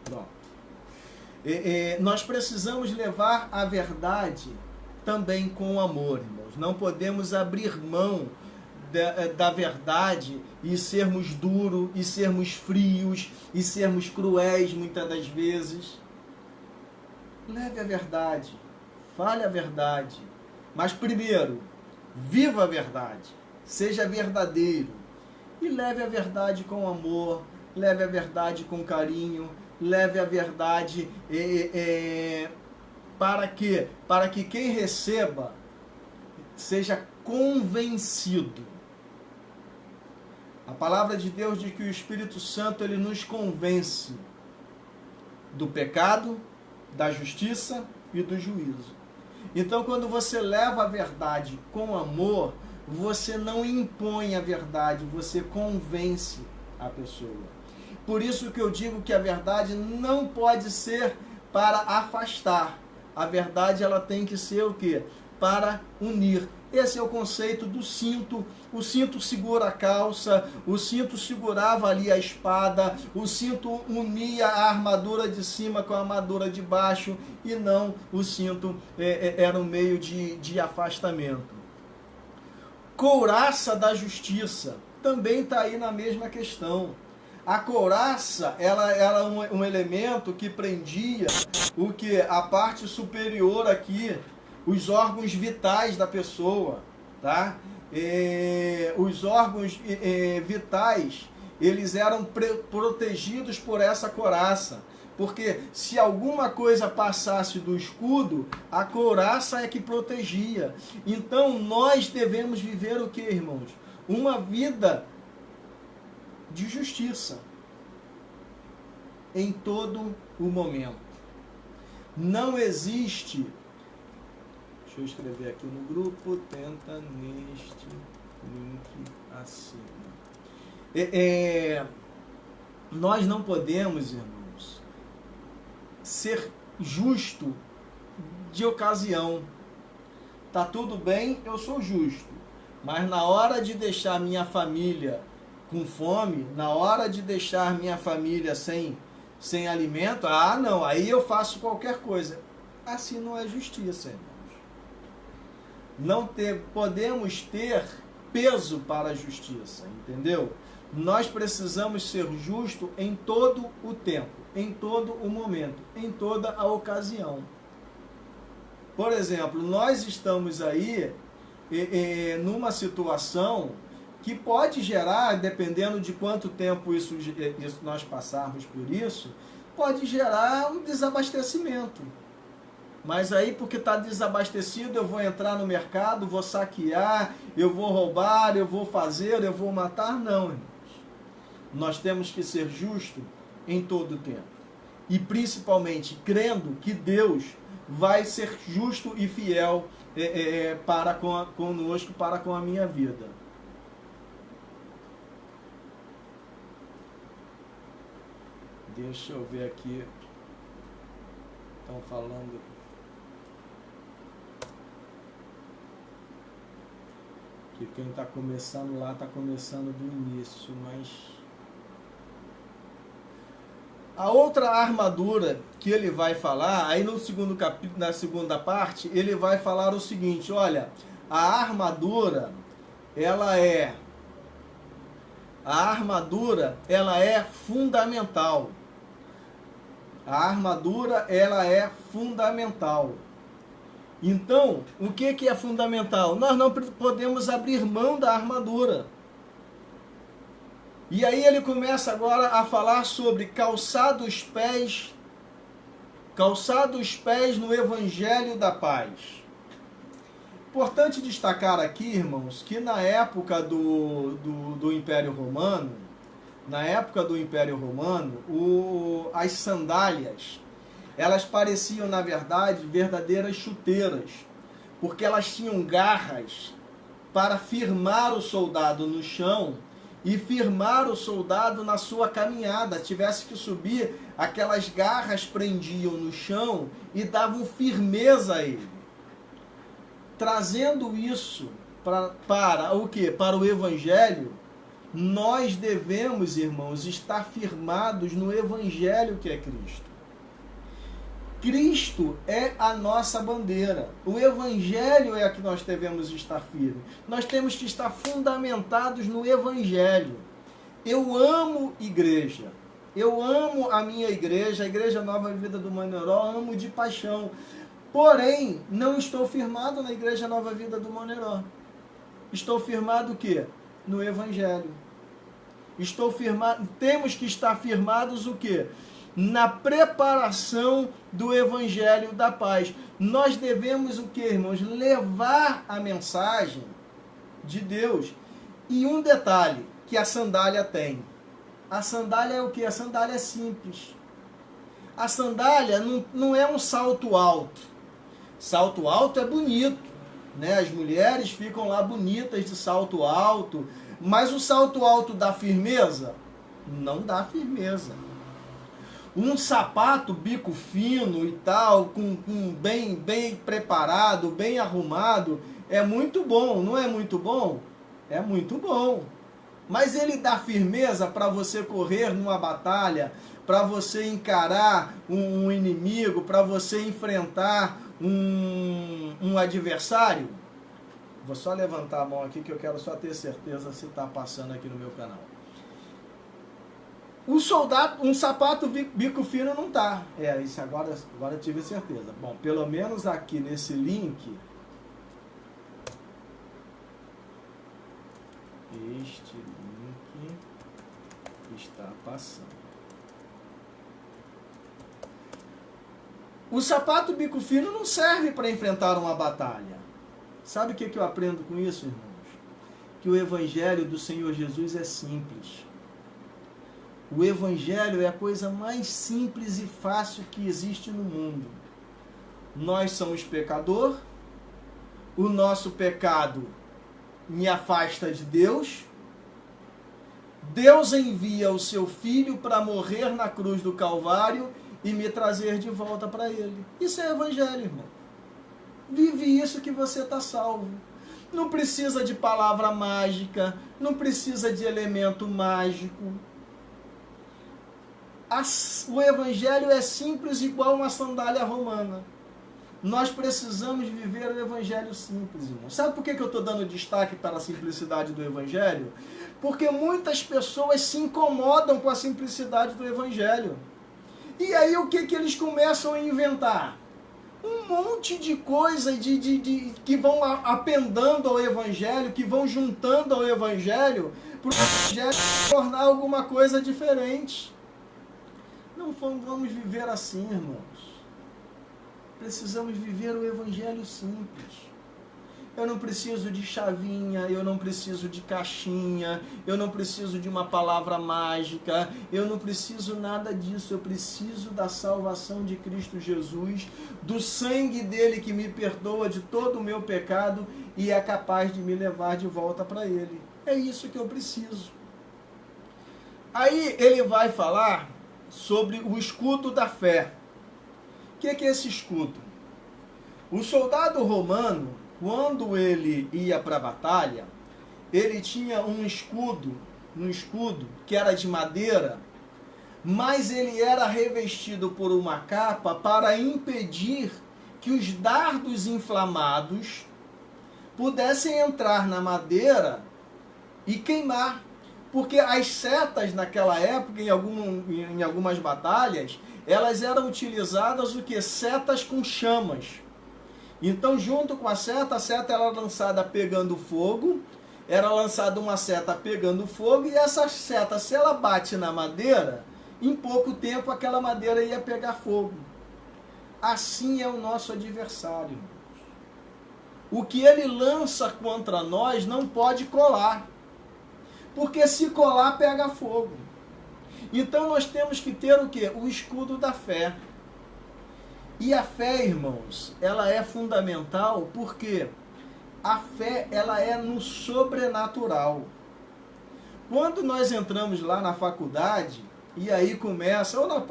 Pronto. Nós precisamos levar a verdade também com amor, irmãos. Não podemos abrir mão da verdade e sermos duros, e sermos frios, e sermos cruéis muitas das vezes. Leve a verdade, fale a verdade. Mas primeiro, viva a verdade, seja verdadeiro e leve a verdade com amor, leve a verdade com carinho, leve a verdade para que quem receba seja convencido. A palavra de Deus diz que o Espírito Santo ele nos convence do pecado, da justiça e do juízo. Então, quando você leva a verdade com amor, você não impõe a verdade, você convence a pessoa. Por isso que eu digo que a verdade não pode ser para afastar. A verdade ela tem que ser o quê? Para unir. Esse é o conceito do cinto. O cinto segura a calça, o cinto segurava ali a espada, o cinto unia a armadura de cima com a armadura de baixo, e não o cinto era um meio de afastamento. Couraça da justiça também está aí na mesma questão. A couraça ela era um elemento que prendia o que? A parte superior aqui, os órgãos vitais da pessoa, tá? Os órgãos vitais, eles eram protegidos por essa couraça, porque se alguma coisa passasse do escudo, a couraça é que protegia. Então nós devemos viver o que, irmãos? Uma vida de justiça em todo o momento. Não existe. Deixa eu escrever aqui no grupo, tenta neste link acima. Nós não podemos, irmãos, ser justo de ocasião. Tá tudo bem, eu sou justo. Mas na hora de deixar minha família com fome, na hora de deixar minha família sem alimento, não, aí eu faço qualquer coisa. Assim não é justiça, irmãos. Podemos ter peso para a justiça, entendeu? Nós precisamos ser justos em todo o tempo, em todo o momento, em toda a ocasião. Por exemplo, nós estamos aí numa situação que pode gerar, dependendo de quanto tempo isso nós passarmos por isso, pode gerar um desabastecimento. Mas aí, porque está desabastecido, eu vou entrar no mercado, vou saquear, eu vou roubar, eu vou fazer, eu vou matar? Não, irmãos. Nós temos que ser justos em todo o tempo. E principalmente crendo que Deus vai ser justo e fiel para conosco, para com a minha vida. Deixa eu ver aqui. Estão falando... que quem está começando lá está começando do início, mas... A outra armadura que ele vai falar, aí no segundo capítulo, na segunda parte, ele vai falar o seguinte, olha, a armadura, ela é fundamental. A armadura, ela é fundamental. Então, o que é fundamental? Nós não podemos abrir mão da armadura. E aí ele começa agora a falar sobre calçar os pés no Evangelho da Paz. Importante destacar aqui, irmãos, que na época do Império Romano, as sandálias, elas pareciam, na verdade, verdadeiras chuteiras, porque elas tinham garras para firmar o soldado no chão e firmar o soldado na sua caminhada. Tivesse que subir, aquelas garras prendiam no chão e davam firmeza a ele. Trazendo isso para o quê? Para o Evangelho, nós devemos, irmãos, estar firmados no Evangelho que é Cristo. Cristo é a nossa bandeira. O Evangelho é a que nós devemos estar firmes. Nós temos que estar fundamentados no Evangelho. Eu amo igreja. Eu amo a minha igreja, a Igreja Nova Vida do Manyoró, amo de paixão. Porém, não estou firmado na Igreja Nova Vida do Moneró. Estou firmado o quê? No Evangelho. Estou firmado, temos que estar firmados o quê? Na preparação do Evangelho da paz. Nós devemos o quê, irmãos? Levar a mensagem de Deus. E um detalhe que a sandália tem. A sandália é o quê? A sandália é simples. A sandália não é um salto alto. Salto alto é bonito, né? As mulheres ficam lá bonitas de salto alto, mas o salto alto dá firmeza? Não dá firmeza. Um sapato bico fino e tal, com bem preparado, bem arrumado, é muito bom, não é muito bom? É muito bom. Mas ele dá firmeza para você correr numa batalha, para você encarar um inimigo, para você enfrentar um adversário? Vou só levantar a mão aqui que eu quero só ter certeza se está passando aqui no meu canal. Um sapato bico fino não tá. Isso agora eu tive certeza. Bom, pelo menos aqui nesse link, este link está passando. O sapato bico fino não serve para enfrentar uma batalha. Sabe o que eu aprendo com isso, irmãos? Que o Evangelho do Senhor Jesus é simples. O Evangelho é a coisa mais simples e fácil que existe no mundo. Nós somos pecador, o nosso pecado me afasta de Deus, Deus envia o seu Filho para morrer na cruz do Calvário e me trazer de volta para Ele. Isso é Evangelho, irmão. Vive isso que você está salvo. Não precisa de palavra mágica, não precisa de elemento mágico. O Evangelho é simples igual uma sandália romana. Nós precisamos viver o Evangelho simples, irmão. Sabe por que eu estou dando destaque para a simplicidade do Evangelho? Porque muitas pessoas se incomodam com a simplicidade do Evangelho. E aí o que eles começam a inventar? Um monte de coisa que vão apendando ao Evangelho, que vão juntando ao Evangelho, para o Evangelho se tornar alguma coisa diferente. Não vamos viver assim, irmãos. Precisamos viver o Evangelho simples. Eu não preciso de chavinha, eu não preciso de caixinha, eu não preciso de uma palavra mágica, eu não preciso nada disso. Eu preciso da salvação de Cristo Jesus, do sangue dele que me perdoa de todo o meu pecado e é capaz de me levar de volta para ele. É isso que eu preciso. Aí ele vai falar sobre o escudo da fé. O que é esse escudo? O soldado romano, quando ele ia para a batalha, ele tinha um escudo que era de madeira, mas ele era revestido por uma capa para impedir que os dardos inflamados pudessem entrar na madeira e queimar. Porque as setas naquela época, em algumas batalhas, elas eram utilizadas o quê? Setas com chamas. Então, junto com a seta era lançada pegando fogo, era lançada uma seta pegando fogo, e essa seta, se ela bate na madeira, em pouco tempo aquela madeira ia pegar fogo. Assim é o nosso adversário. O que ele lança contra nós não pode colar, porque se colar pega fogo. Então nós temos que ter o quê? O escudo da fé. E a fé, irmãos, ela é fundamental porque a fé, ela é no sobrenatural. Quando nós entramos lá na faculdade, e aí começa, ou no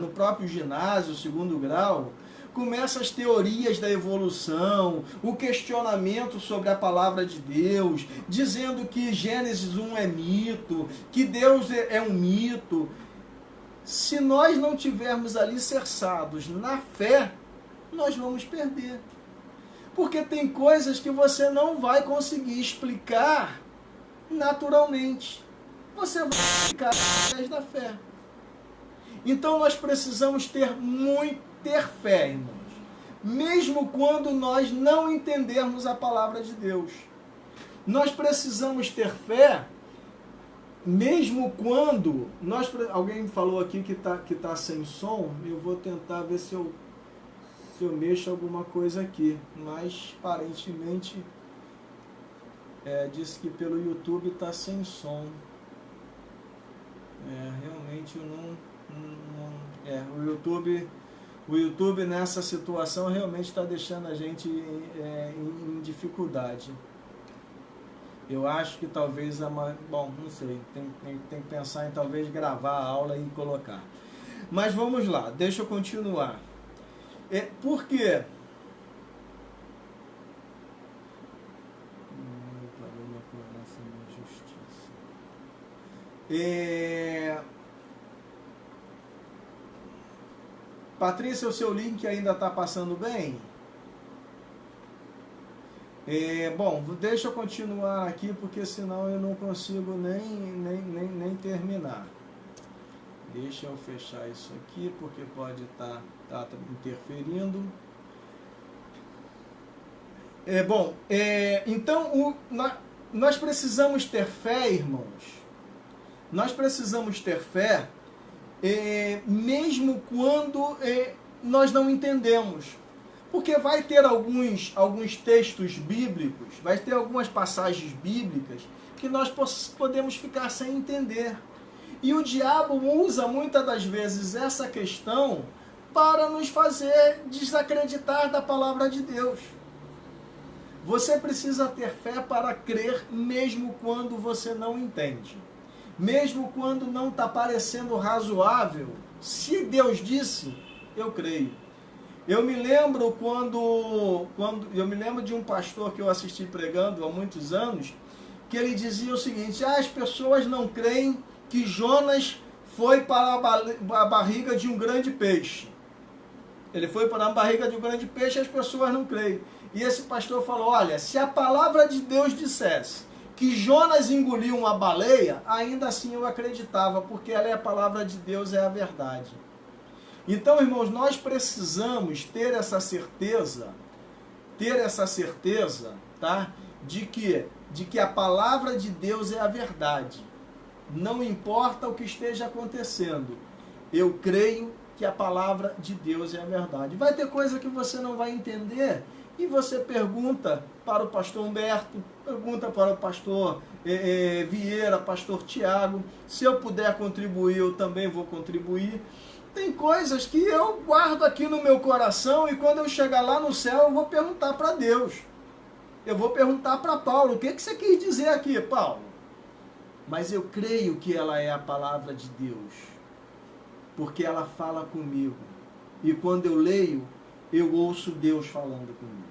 próprio ginásio, segundo grau, começa as teorias da evolução, o questionamento sobre a palavra de Deus, dizendo que Gênesis 1 é mito, que Deus é um mito. Se nós não tivermos alicerçados na fé, nós vamos perder. Porque tem coisas que você não vai conseguir explicar naturalmente. Você vai explicar através da fé. Então nós precisamos ter fé, irmãos, mesmo quando nós não entendermos a palavra de Deus. Nós precisamos ter fé, mesmo quando alguém falou aqui que tá sem som. Eu vou tentar ver se eu mexo alguma coisa aqui, mas aparentemente disse que pelo YouTube está sem som. Realmente o YouTube nessa situação realmente está deixando a gente em dificuldade. Eu acho que talvez bom, não sei, tem que pensar em talvez gravar a aula e colocar. Mas vamos lá, deixa eu continuar. Por quê? Patrícia, o seu link ainda está passando bem? Bom, deixa eu continuar aqui, porque senão eu não consigo nem terminar. Deixa eu fechar isso aqui, porque pode estar interferindo. Então, nós precisamos ter fé, irmãos. Nós precisamos ter fé, mesmo quando nós não entendemos. Porque vai ter alguns textos bíblicos, vai ter algumas passagens bíblicas que nós podemos ficar sem entender. E o diabo usa muitas das vezes essa questão para nos fazer desacreditar da palavra de Deus. Você precisa ter fé para crer mesmo quando você não entende. Mesmo quando não está parecendo razoável, se Deus disse, eu creio. Eu me lembro eu me lembro de um pastor que eu assisti pregando há muitos anos, que ele dizia o seguinte: as pessoas não creem que Jonas foi para a barriga de um grande peixe. Ele foi para a barriga de um grande peixe e as pessoas não creem. E esse pastor falou: olha, se a palavra de Deus dissesse que Jonas engoliu uma baleia, ainda assim eu acreditava, porque ela é a palavra de Deus, é a verdade. Então, irmãos, nós precisamos ter essa certeza, tá? De que a palavra de Deus é a verdade. Não importa o que esteja acontecendo, eu creio que a palavra de Deus é a verdade. Vai ter coisa que você não vai entender, e você pergunta para o pastor Humberto, pergunta para o pastor Vieira, pastor Tiago. Se eu puder contribuir, eu também vou contribuir. Tem coisas que eu guardo aqui no meu coração, e quando eu chegar lá no céu, eu vou perguntar para Deus. Eu vou perguntar para Paulo: o que você quis dizer aqui, Paulo? Mas eu creio que ela é a palavra de Deus, porque ela fala comigo. E quando eu leio, eu ouço Deus falando comigo.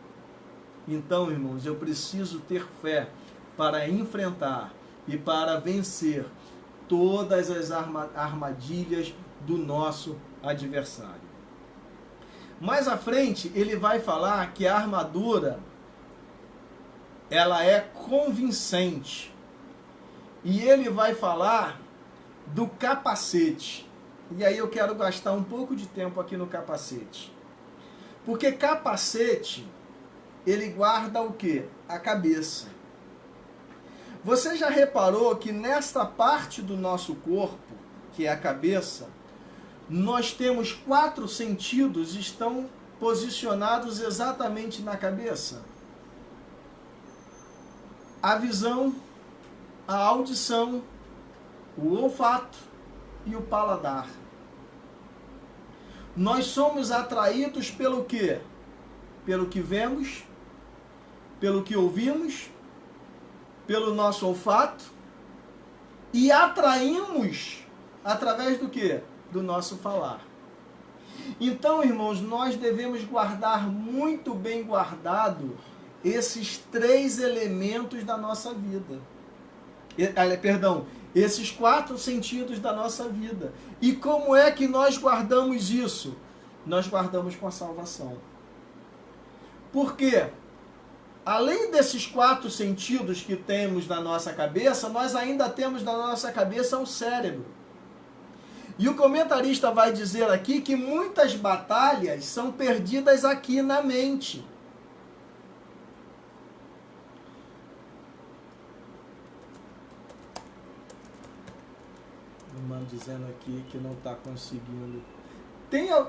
Então, irmãos, eu preciso ter fé para enfrentar e para vencer todas as armadilhas do nosso adversário. Mais à frente, ele vai falar que a armadura, ela é convincente. E ele vai falar do capacete. E aí eu quero gastar um pouco de tempo aqui no capacete. Porque capacete, ele guarda o quê? A cabeça. Você já reparou que nesta parte do nosso corpo, que é a cabeça, nós temos 4 sentidos estão posicionados exatamente na cabeça? A visão, a audição, o olfato e o paladar. Nós somos atraídos pelo quê? Pelo que vemos, pelo que ouvimos, pelo nosso olfato, e atraímos através do quê? Do nosso falar. Então, irmãos, nós devemos guardar muito bem guardado esses 3 elementos da nossa vida. Esses 4 sentidos da nossa vida. E como é que nós guardamos isso? Nós guardamos com a salvação. Por quê? Além desses 4 sentidos que temos na nossa cabeça, nós ainda temos na nossa cabeça o cérebro. E o comentarista vai dizer aqui que muitas batalhas são perdidas aqui na mente. Irmão dizendo aqui que não está conseguindo.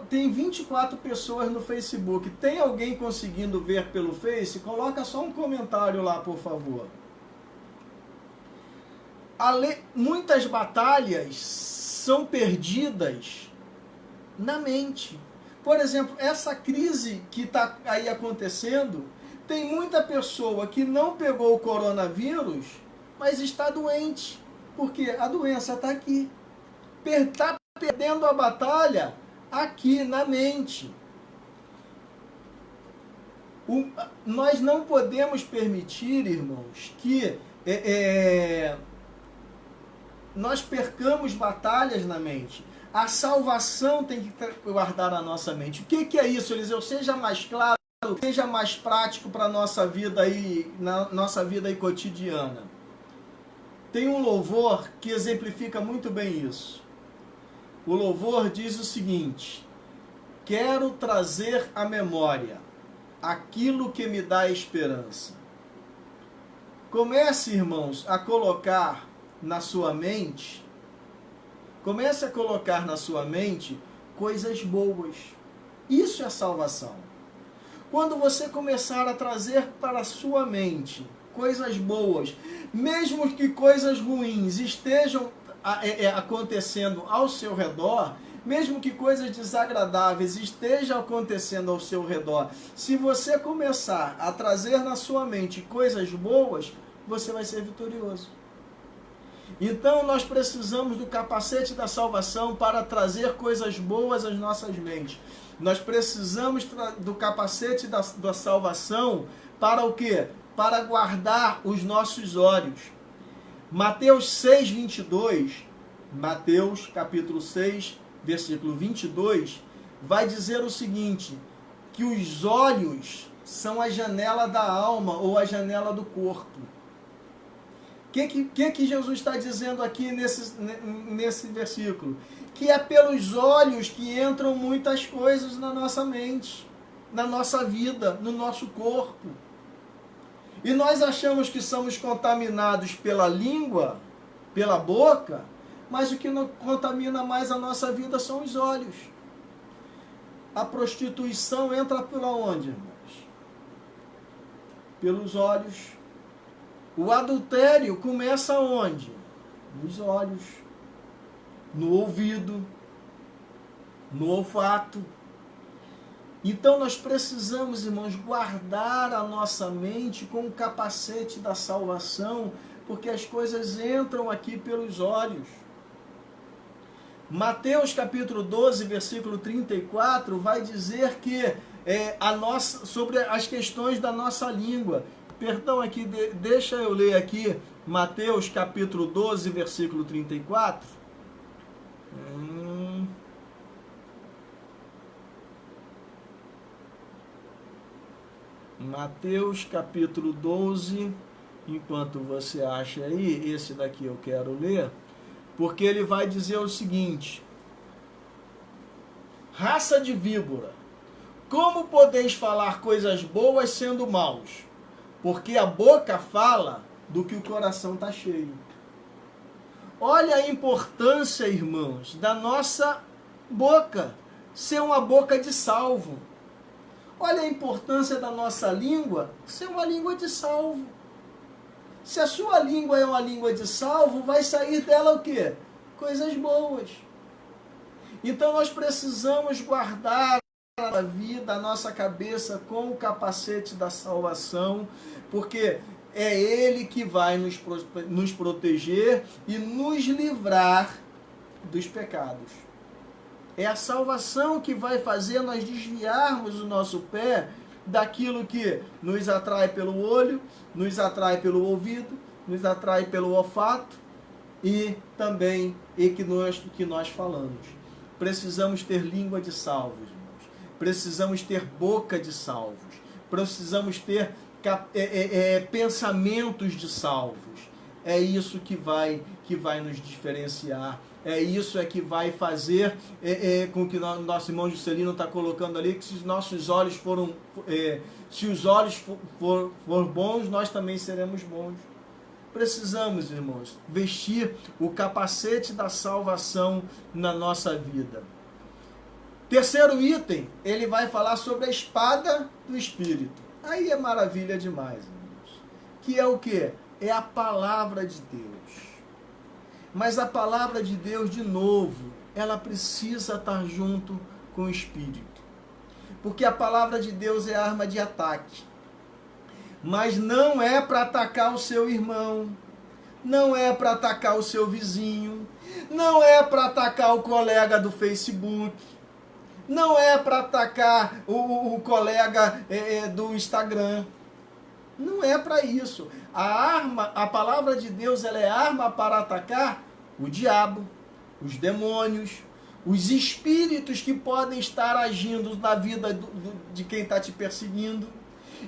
Tem 24 pessoas no Facebook. Tem alguém conseguindo ver pelo Face? Coloca só um comentário lá, por favor. Muitas batalhas são perdidas na mente. Por exemplo, essa crise que está aí acontecendo, tem muita pessoa que não pegou o coronavírus, mas está doente. Porque a doença está aqui. Está perdendo a batalha aqui na mente. Nós não podemos permitir, irmãos, que nós percamos batalhas na mente. A salvação tem que guardar a nossa mente. O que é isso, Eliseu? Seja mais claro, seja mais prático para a nossa vida aí, na nossa vida aí cotidiana. Tem um louvor que exemplifica muito bem isso. O louvor diz o seguinte: quero trazer à memória aquilo que me dá esperança. Comece, irmãos, a colocar na sua mente, coisas boas. Isso é salvação. Quando você começar a trazer para a sua mente coisas boas, mesmo que coisas ruins estejam acontecendo ao seu redor, mesmo que coisas desagradáveis estejam acontecendo ao seu redor, se você começar a trazer na sua mente coisas boas, você vai ser vitorioso. Então nós precisamos do capacete da salvação para trazer coisas boas às nossas mentes. Nós precisamos do capacete da salvação para o quê? Para guardar os nossos olhos. Mateus 6, 22, Mateus capítulo 6, versículo 22, vai dizer o seguinte, que os olhos são a janela da alma ou a janela do corpo. O que Jesus está dizendo aqui nesse versículo? Que é pelos olhos que entram muitas coisas na nossa mente, na nossa vida, no nosso corpo. E nós achamos que somos contaminados pela língua, pela boca, mas o que não contamina mais a nossa vida são os olhos. A prostituição entra por onde, irmãos? Pelos olhos. O adultério começa onde? Nos olhos, no ouvido, no olfato. Então nós precisamos, irmãos, guardar a nossa mente com o capacete da salvação, porque as coisas entram aqui pelos olhos. Mateus capítulo 12, versículo 34, vai dizer que sobre as questões da nossa língua. Perdão aqui, deixa eu ler aqui Mateus capítulo 12, versículo 34. Mateus capítulo 12, enquanto você acha aí, esse daqui eu quero ler, porque ele vai dizer o seguinte: raça de víbora, como podeis falar coisas boas sendo maus? Porque a boca fala do que o coração está cheio. Olha a importância, irmãos, da nossa boca ser uma boca de salvo. Olha a importância da nossa língua ser uma língua de salvo. Se a sua língua é uma língua de salvo, vai sair dela o quê? Coisas boas. Então nós precisamos guardar a vida, a nossa cabeça com o capacete da salvação, porque é Ele que vai nos proteger e nos livrar dos pecados. É a salvação que vai fazer nós desviarmos o nosso pé daquilo que nos atrai pelo olho, nos atrai pelo ouvido, nos atrai pelo olfato e também que nós falamos. Precisamos ter língua de salvos, irmãos. Precisamos ter boca de salvos. Precisamos ter pensamentos de salvos. É isso que vai nos diferenciar Isso é que vai fazer com que nosso irmão Juscelino está colocando ali, que se os nossos olhos se os olhos for bons, nós também seremos bons. Precisamos, irmãos, vestir o capacete da salvação na nossa vida. Terceiro item, ele vai falar sobre a espada do Espírito. Aí é maravilha demais, irmãos. Que é o quê? É a palavra de Deus. Mas a palavra de Deus, de novo, ela precisa estar junto com o Espírito. Porque a palavra de Deus é arma de ataque. Mas não é para atacar o seu irmão, não é para atacar o seu vizinho, não é para atacar o colega do Facebook, não é para atacar o colega do Instagram. Não é para isso. A palavra de Deus, ela é arma para atacar o diabo, os demônios, os espíritos que podem estar agindo na vida de quem está te perseguindo.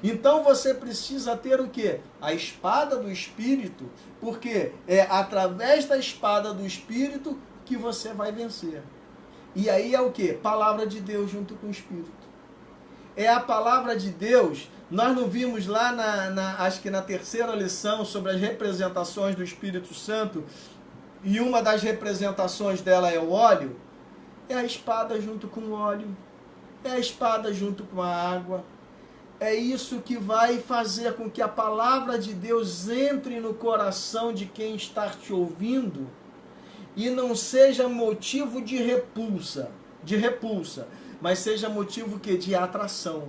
Então você precisa ter o quê? A espada do Espírito, porque é através da espada do Espírito que você vai vencer. E aí é o quê? Palavra de Deus junto com o Espírito. É a palavra de Deus. Nós não vimos lá, acho que na terceira lição, sobre as representações do Espírito Santo, e uma das representações dela é o óleo. É a espada junto com o óleo. É a espada junto com a água. É isso que vai fazer com que a palavra de Deus entre no coração de quem está te ouvindo e não seja motivo de repulsa, mas seja motivo de atração.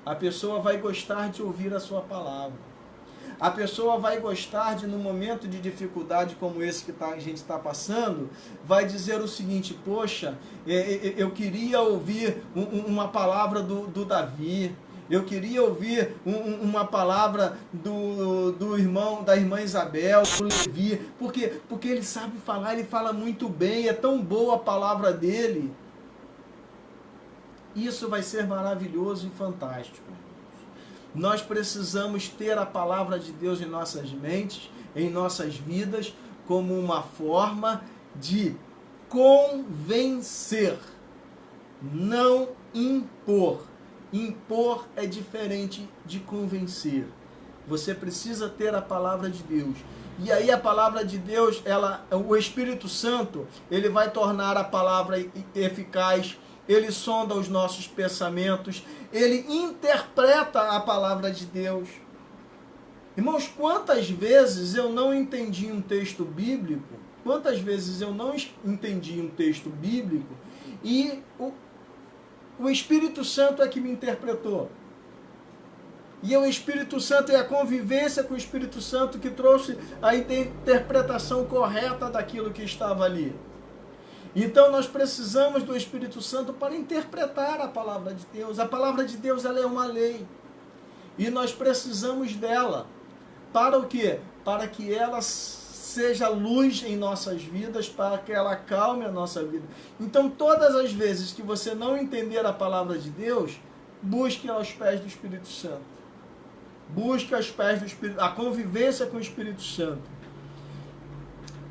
A pessoa vai gostar de ouvir a sua palavra. A pessoa vai gostar de, num momento de dificuldade como esse que a gente está passando, vai dizer o seguinte: poxa, eu queria ouvir uma palavra do Davi. Eu queria ouvir uma palavra do irmão, da irmã Isabel, do Levi, porque ele sabe falar, ele fala muito bem, é tão boa a palavra dele. Isso vai ser maravilhoso e fantástico. Nós precisamos ter a palavra de Deus em nossas mentes, em nossas vidas, como uma forma de convencer, não impor. Impor é diferente de convencer. Você precisa ter a palavra de Deus. E aí a palavra de Deus, o Espírito Santo, ele vai tornar a palavra eficaz. Ele sonda os nossos pensamentos. Ele interpreta a palavra de Deus. Irmãos, quantas vezes eu não entendi um texto bíblico? Quantas vezes eu não entendi um texto bíblico e o Espírito Santo é que me interpretou. E o Espírito Santo, é a convivência com o Espírito Santo que trouxe a interpretação correta daquilo que estava ali. Então nós precisamos do Espírito Santo para interpretar a palavra de Deus. A palavra de Deus, ela é uma lei. E nós precisamos dela. Para o quê? Para que ela seja luz em nossas vidas, para que ela acalme a nossa vida. Então, todas as vezes que você não entender a palavra de Deus, busque aos pés do Espírito Santo. Busque aos pés do Espírito, a convivência com o Espírito Santo.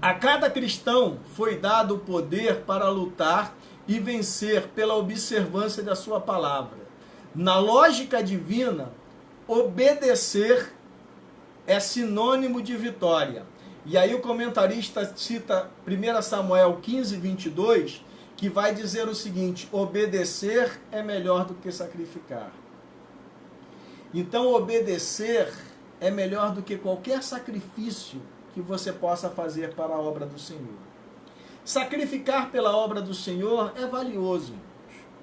A cada cristão foi dado o poder para lutar e vencer pela observância da sua palavra. Na lógica divina, obedecer é sinônimo de vitória. E aí o comentarista cita 1 Samuel 15, 22, que vai dizer o seguinte: obedecer é melhor do que sacrificar. Então obedecer é melhor do que qualquer sacrifício que você possa fazer para a obra do Senhor. Sacrificar pela obra do Senhor é valioso,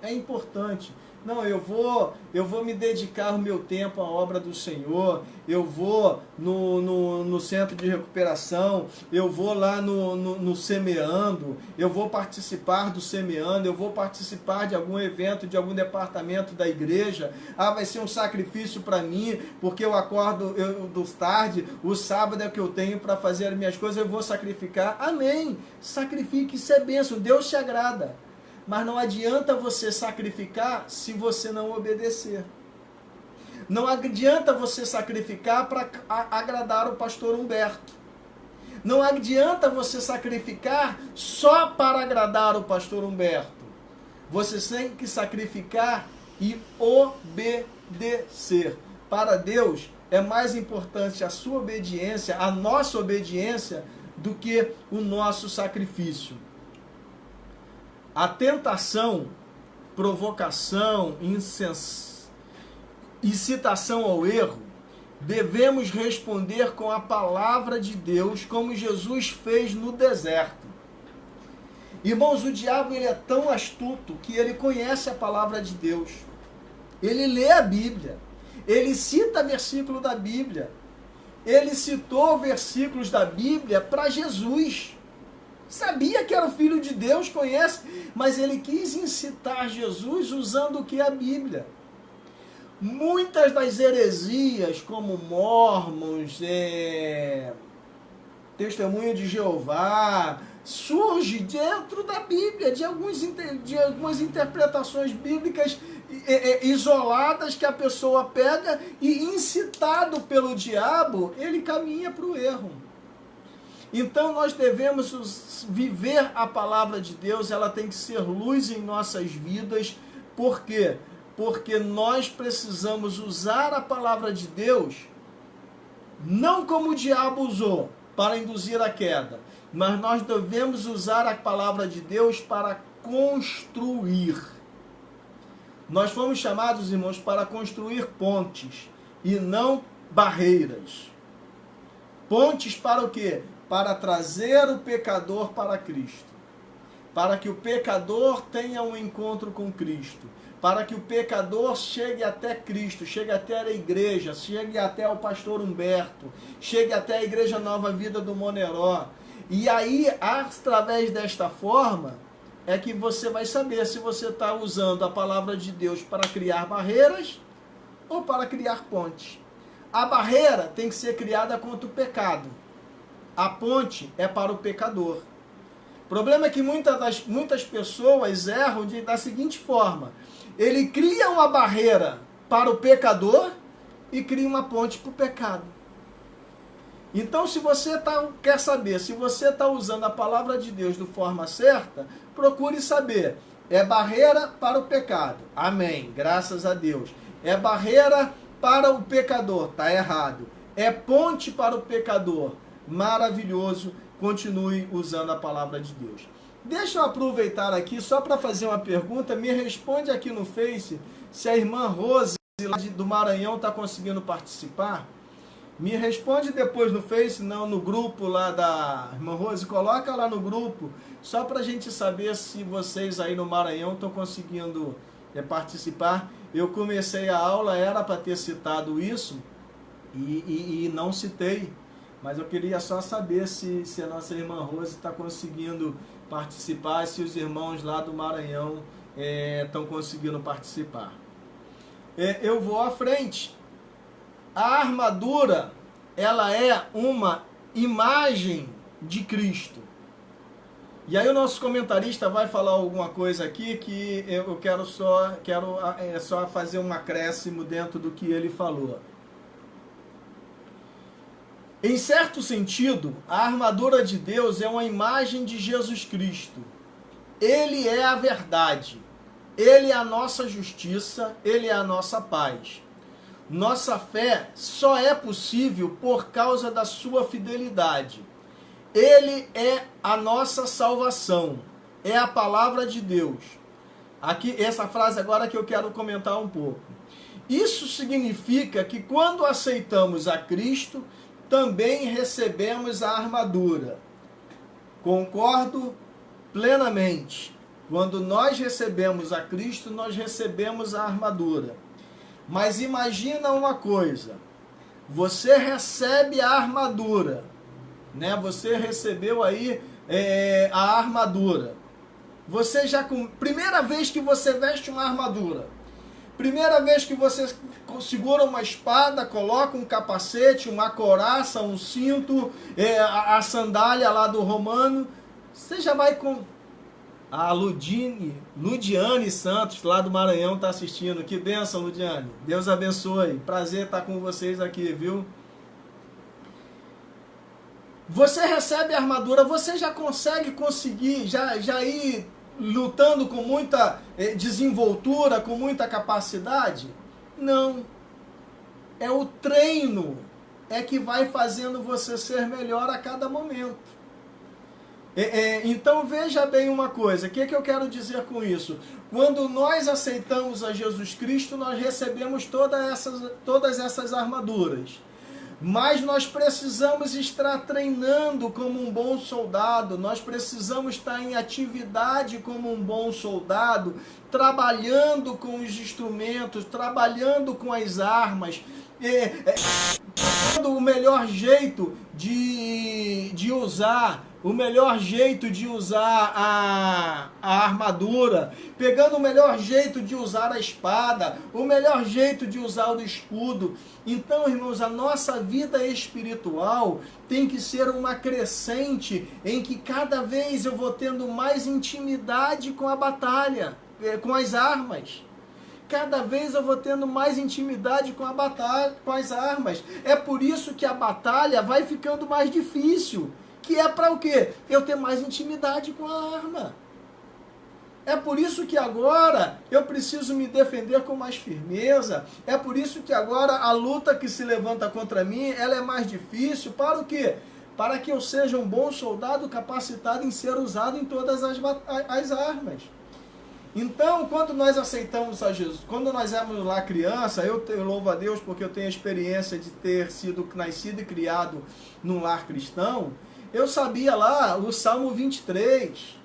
é importante. Não, eu vou me dedicar o meu tempo à obra do Senhor, eu vou no centro de recuperação, eu vou lá no Semeando, eu vou participar do Semeando, eu vou participar de algum evento, de algum departamento da igreja. Vai ser um sacrifício para mim, porque eu acordo tarde, o sábado é que eu tenho para fazer as minhas coisas, eu vou sacrificar. Amém, sacrifique, isso é bênção, Deus te agrada. Mas não adianta você sacrificar se você não obedecer. Não adianta você sacrificar para agradar o pastor Humberto. Não adianta você sacrificar só para agradar o pastor Humberto. Você tem que sacrificar e obedecer. Para Deus é mais importante a sua obediência, a nossa obediência, do que o nosso sacrifício. A tentação, provocação, incitação ao erro, devemos responder com a palavra de Deus, como Jesus fez no deserto. Irmãos, o diabo ele é tão astuto que ele conhece a palavra de Deus. Ele lê a Bíblia. Ele cita versículo da Bíblia. Ele citou versículos da Bíblia para Jesus. Sabia que era o Filho de Deus, conhece, mas ele quis incitar Jesus usando o que? A Bíblia. Muitas das heresias, como Mormons, Testemunha de Jeová, surge dentro da Bíblia, de algumas interpretações bíblicas isoladas que a pessoa pega e, incitado pelo diabo, ele caminha para o erro. Então nós devemos viver a palavra de Deus, ela tem que ser luz em nossas vidas. Por quê? Porque nós precisamos usar a palavra de Deus não como o diabo usou, para induzir a queda, mas nós devemos usar a palavra de Deus para construir. Nós fomos chamados, irmãos, para construir pontes e não barreiras. Pontes para o quê? Para trazer o pecador para Cristo. Para que o pecador tenha um encontro com Cristo. Para que o pecador chegue até Cristo, chegue até a igreja, chegue até o pastor Humberto, chegue até a Igreja Nova Vida do Moneró. E aí, através desta forma, é que você vai saber se você está usando a palavra de Deus para criar barreiras ou para criar pontes. A barreira tem que ser criada contra o pecado. A ponte é para o pecador. O problema é que muitas pessoas erram da seguinte forma: ele cria uma barreira para o pecador e cria uma ponte para o pecado. Então, se você quer saber se você está usando a palavra de Deus de forma certa, procure saber. É barreira para o pecado. Amém. Graças a Deus. É barreira para o pecador. Está errado. É ponte para o pecador. Maravilhoso. Continue usando a palavra de Deus. Deixa eu aproveitar aqui só para fazer uma pergunta. Me responde aqui no Face se a irmã Rose lá do Maranhão está conseguindo participar. Me responde depois no Face, não no grupo lá da irmã Rose. Coloca lá no grupo, só para a gente saber se vocês aí no Maranhão estão conseguindo participar. Eu comecei a aula, era para ter citado isso e não citei. Mas eu queria só saber se a nossa irmã Rose está conseguindo participar, se os irmãos lá do Maranhão estão conseguindo participar. Eu vou à frente. A armadura, ela é uma imagem de Cristo. E aí o nosso comentarista vai falar alguma coisa aqui que eu quero só fazer um acréscimo dentro do que ele falou. Em certo sentido, a armadura de Deus é uma imagem de Jesus Cristo. Ele é a verdade. Ele é a nossa justiça. Ele é a nossa paz. Nossa fé só é possível por causa da sua fidelidade. Ele é a nossa salvação. É a palavra de Deus. Aqui, essa frase agora que eu quero comentar um pouco. Isso significa que quando aceitamos a Cristo, também recebemos a armadura. Concordo plenamente. Quando nós recebemos a Cristo, nós recebemos a armadura. Mas imagina uma coisa, você recebe a armadura, né? Você recebeu aí a armadura. Você primeira vez que você veste uma armadura, primeira vez que você segura uma espada, coloca um capacete, uma couraça, um cinto, a sandália lá do romano, você já vai com... A Ludiane Santos, lá do Maranhão, está assistindo. Que bênção, Ludiane. Deus abençoe. Prazer estar com vocês aqui, viu? Você recebe a armadura, você já conseguir, já ir lutando com muita desenvoltura, com muita capacidade? Não. É o treino que vai fazendo você ser melhor a cada momento. Então veja bem uma coisa, o que eu quero dizer com isso? Quando nós aceitamos a Jesus Cristo, nós recebemos todas essas armaduras. Mas nós precisamos estar treinando como um bom soldado, nós precisamos estar em atividade como um bom soldado, trabalhando com os instrumentos, trabalhando com as armas, o melhor jeito de usar, o melhor jeito de usar a armadura, pegando o melhor jeito de usar a espada, o melhor jeito de usar o escudo. Então, irmãos, a nossa vida espiritual tem que ser uma crescente em que cada vez eu vou tendo mais intimidade com a batalha, com as armas. Cada vez eu vou tendo mais intimidade com a batalha, com as armas. É por isso que a batalha vai ficando mais difícil. Que é para o quê? Eu ter mais intimidade com a arma. É por isso que agora eu preciso me defender com mais firmeza. É por isso que agora a luta que se levanta contra mim, ela é mais difícil. Para o quê? Para que eu seja um bom soldado capacitado em ser usado em todas as armas. Então, quando nós aceitamos a Jesus, quando nós éramos lá criança, eu louvo a Deus porque eu tenho a experiência de ter sido nascido e criado num lar cristão, eu sabia lá o Salmo 23,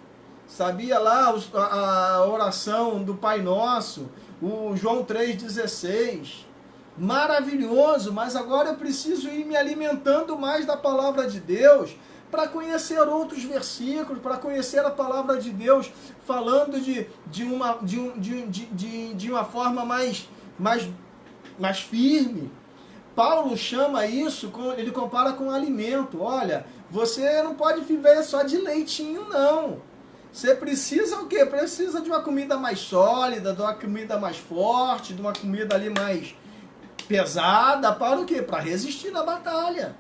sabia lá a oração do Pai Nosso, o João 3,16, maravilhoso, mas agora eu preciso ir me alimentando mais da palavra de Deus, para conhecer outros versículos, para conhecer a palavra de Deus, falando de uma forma mais firme. Paulo chama isso, ele compara com alimento. Olha, você não pode viver só de leitinho, não. Você precisa o quê? Precisa de uma comida mais sólida, de uma comida mais forte, de uma comida ali mais pesada, para o quê? Para resistir na batalha.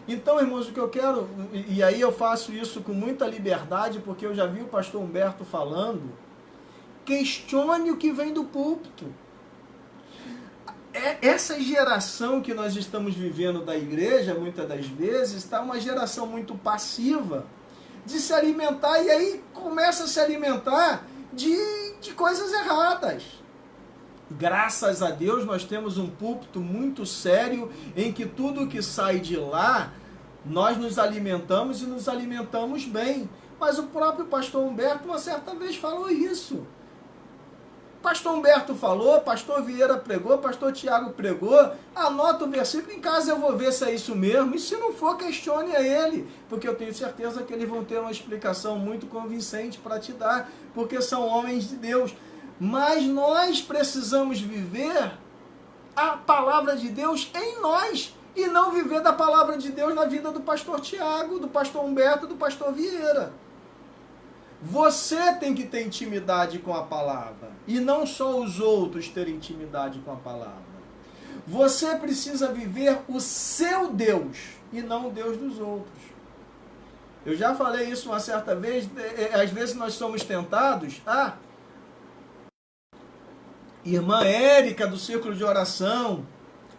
Então, irmãos, o que eu quero, e aí eu faço isso com muita liberdade, porque eu já vi o pastor Humberto falando, questione o que vem do púlpito. Essa geração que nós estamos vivendo da igreja, muitas das vezes, está uma geração muito passiva, de se alimentar, e aí começa a se alimentar de coisas erradas. Graças a Deus nós temos um púlpito muito sério em que tudo que sai de lá nós nos alimentamos e nos alimentamos bem. Mas o próprio pastor Humberto uma certa vez falou isso. Pastor Humberto falou, pastor Vieira pregou, pastor Tiago pregou, anota o versículo, em casa eu vou ver se é isso mesmo, e se não for, questione a ele, porque eu tenho certeza que eles vão ter uma explicação muito convincente para te dar, porque são homens de Deus. Mas nós precisamos viver a palavra de Deus em nós, e não viver da palavra de Deus na vida do pastor Tiago, do pastor Humberto, do pastor Vieira. Você tem que ter intimidade com a palavra, e não só os outros terem intimidade com a palavra. Você precisa viver o seu Deus, e não o Deus dos outros. Eu já falei isso uma certa vez, às vezes nós somos tentados a... Irmã Érica, do Círculo de Oração,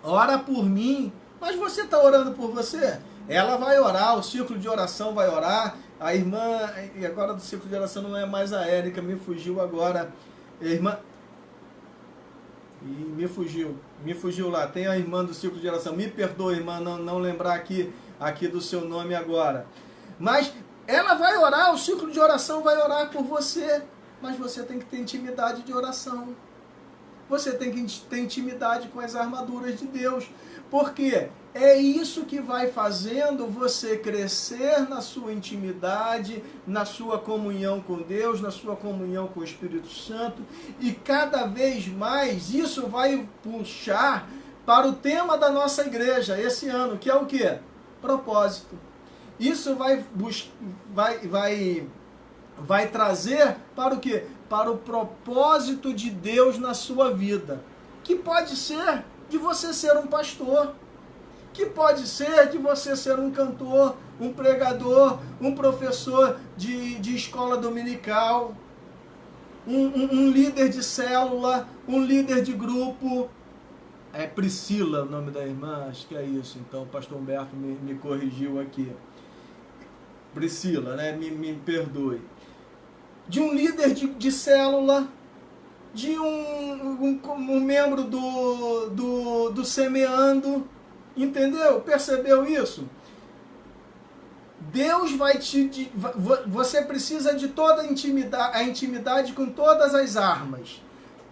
ora por mim. Mas você está orando por você? Ela vai orar, o Círculo de Oração vai orar. A irmã, e agora do Círculo de Oração não é mais a Érica, me fugiu agora. A irmã... Me fugiu lá. Tem a irmã do Círculo de Oração. Me perdoe, irmã, não lembrar aqui do seu nome agora. Mas ela vai orar, o Círculo de Oração vai orar por você. Mas você tem que ter intimidade de oração. Você tem que ter intimidade com as armaduras de Deus. Porque é isso que vai fazendo você crescer na sua intimidade, na sua comunhão com Deus, na sua comunhão com o Espírito Santo. E cada vez mais isso vai puxar para o tema da nossa igreja esse ano, que é o quê? Propósito. Isso vai trazer para o quê? Para o propósito de Deus na sua vida, que pode ser de você ser um pastor, que pode ser de você ser um cantor, um pregador, um professor de escola dominical, um líder de célula, um líder de grupo. É Priscila o nome da irmã, acho que é isso. Então o pastor Humberto me corrigiu aqui. Priscila, né? Me perdoe. De um líder de célula, de um membro do Semeando, entendeu? Percebeu isso? Deus vai você precisa de toda a intimidade com todas as armas,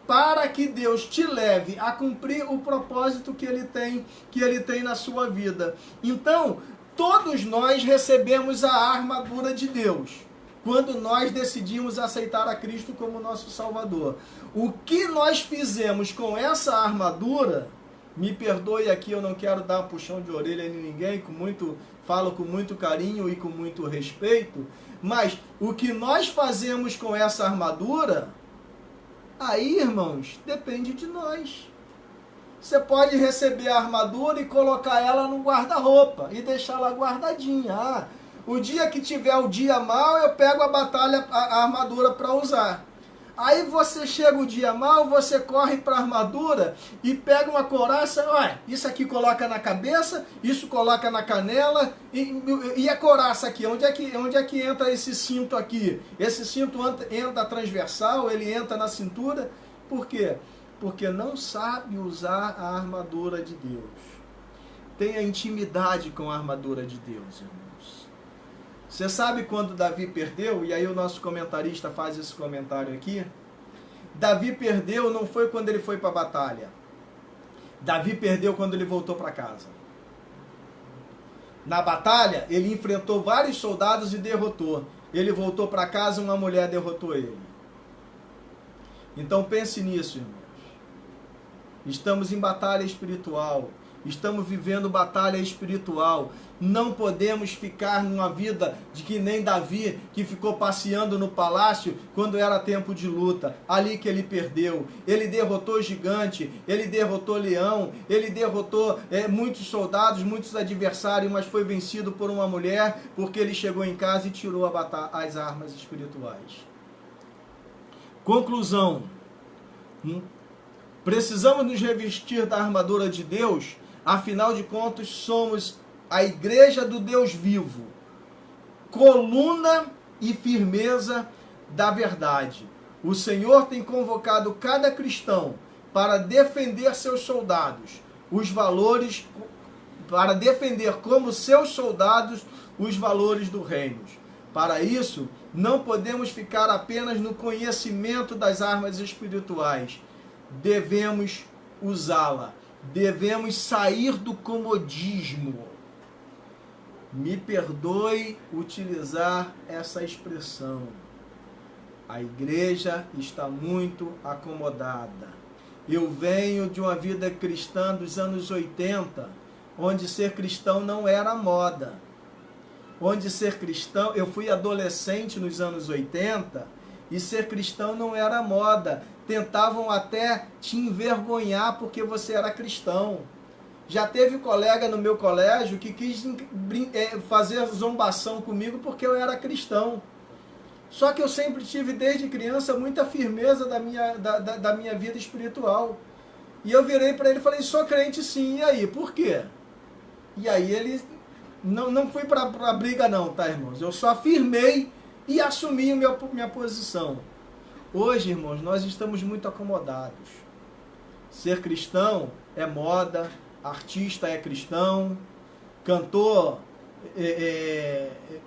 para que Deus te leve a cumprir o propósito que Ele tem na sua vida. Então, todos nós recebemos a armadura de Deus quando nós decidimos aceitar a Cristo como nosso Salvador. O que nós fizemos com essa armadura, me perdoe aqui, eu não quero dar um puxão de orelha em ninguém, falo com muito carinho e com muito respeito, mas o que nós fazemos com essa armadura, aí, irmãos, depende de nós. Você pode receber a armadura e colocar ela no guarda-roupa e deixar ela guardadinha. O dia que tiver o dia mau, eu pego a armadura para usar. Aí você chega o dia mau, você corre para a armadura e pega uma couraça, olha, isso aqui coloca na cabeça, isso coloca na canela, e a couraça aqui, onde é que entra esse cinto aqui? Esse cinto entra transversal, ele entra na cintura. Por quê? Porque não sabe usar a armadura de Deus. Tenha intimidade com a armadura de Deus, irmãos. Você sabe quando Davi perdeu? E aí o nosso comentarista faz esse comentário aqui. Davi perdeu não foi quando ele foi para a batalha. Davi perdeu quando ele voltou para casa. Na batalha, ele enfrentou vários soldados e derrotou. Ele voltou para casa e uma mulher derrotou ele. Então pense nisso, irmãos. Estamos em batalha espiritual. Estamos vivendo batalha espiritual. Não podemos ficar numa vida de que nem Davi, que ficou passeando no palácio quando era tempo de luta. Ali que ele perdeu. Ele derrotou gigante, ele derrotou leão, ele derrotou muitos soldados, muitos adversários, mas foi vencido por uma mulher, porque ele chegou em casa e tirou as armas espirituais. Conclusão. Precisamos nos revestir da armadura de Deus. Afinal de contas, somos a igreja do Deus vivo, coluna e firmeza da verdade. O Senhor tem convocado cada cristão para defender seus soldados, os valores, para defender como seus soldados os valores do reino. Para isso, não podemos ficar apenas no conhecimento das armas espirituais. Devemos usá-la. Devemos sair do comodismo. Me perdoe utilizar essa expressão. A igreja está muito acomodada. Eu venho de uma vida cristã dos anos 80, onde ser cristão não era moda. Onde ser cristão, eu fui adolescente nos anos 80 e ser cristão não era moda. Tentavam até te envergonhar porque você era cristão. Já teve colega no meu colégio que quis fazer zombação comigo porque eu era cristão. Só que eu sempre tive desde criança muita firmeza da minha vida espiritual. E eu virei para ele e falei, sou crente sim, e aí? Por quê? E aí ele, não fui para briga não, tá, irmãos? Eu só afirmei e assumi minha posição. Hoje, irmãos, nós estamos muito acomodados. Ser cristão é moda, artista é cristão, cantor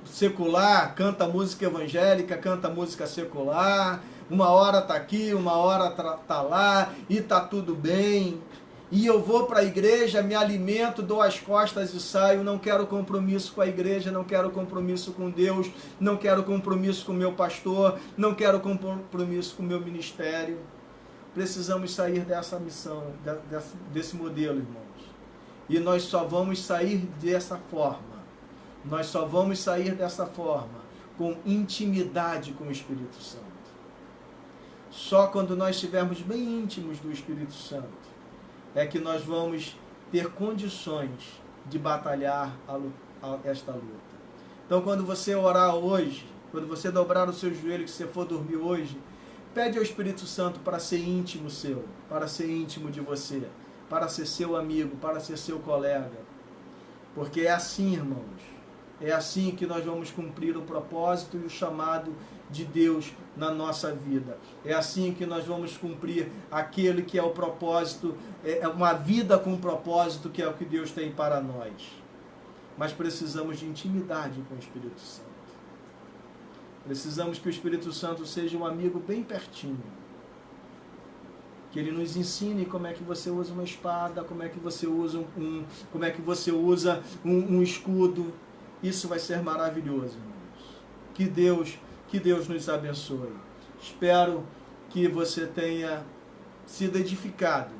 secular, canta música evangélica, canta música secular, uma hora tá aqui, uma hora tá lá, e tá tudo bem. E eu vou para a igreja, me alimento, dou as costas e saio, não quero compromisso com a igreja, não quero compromisso com Deus, não quero compromisso com o meu pastor, não quero compromisso com o meu ministério. Precisamos sair dessa missão, desse modelo, irmãos. E nós só vamos sair dessa forma. Nós só vamos sair dessa forma com intimidade com o Espírito Santo. Só quando nós estivermos bem íntimos do Espírito Santo é que nós vamos ter condições de batalhar esta luta. Então, quando você orar hoje, quando você dobrar o seu joelho, que você for dormir hoje, pede ao Espírito Santo para ser íntimo seu, para ser íntimo de você, para ser seu amigo, para ser seu colega. Porque é assim, irmãos, é assim que nós vamos cumprir o propósito e o chamado de Deus na nossa vida. É assim que nós vamos cumprir aquele que é o propósito, é uma vida com propósito, que é o que Deus tem para nós. Mas precisamos de intimidade com o Espírito Santo. Precisamos que o Espírito Santo seja um amigo bem pertinho. Que ele nos ensine como é que você usa uma espada, como é que você usa um escudo. Isso vai ser maravilhoso, irmãos. Que Deus nos abençoe. Espero que você tenha sido edificado,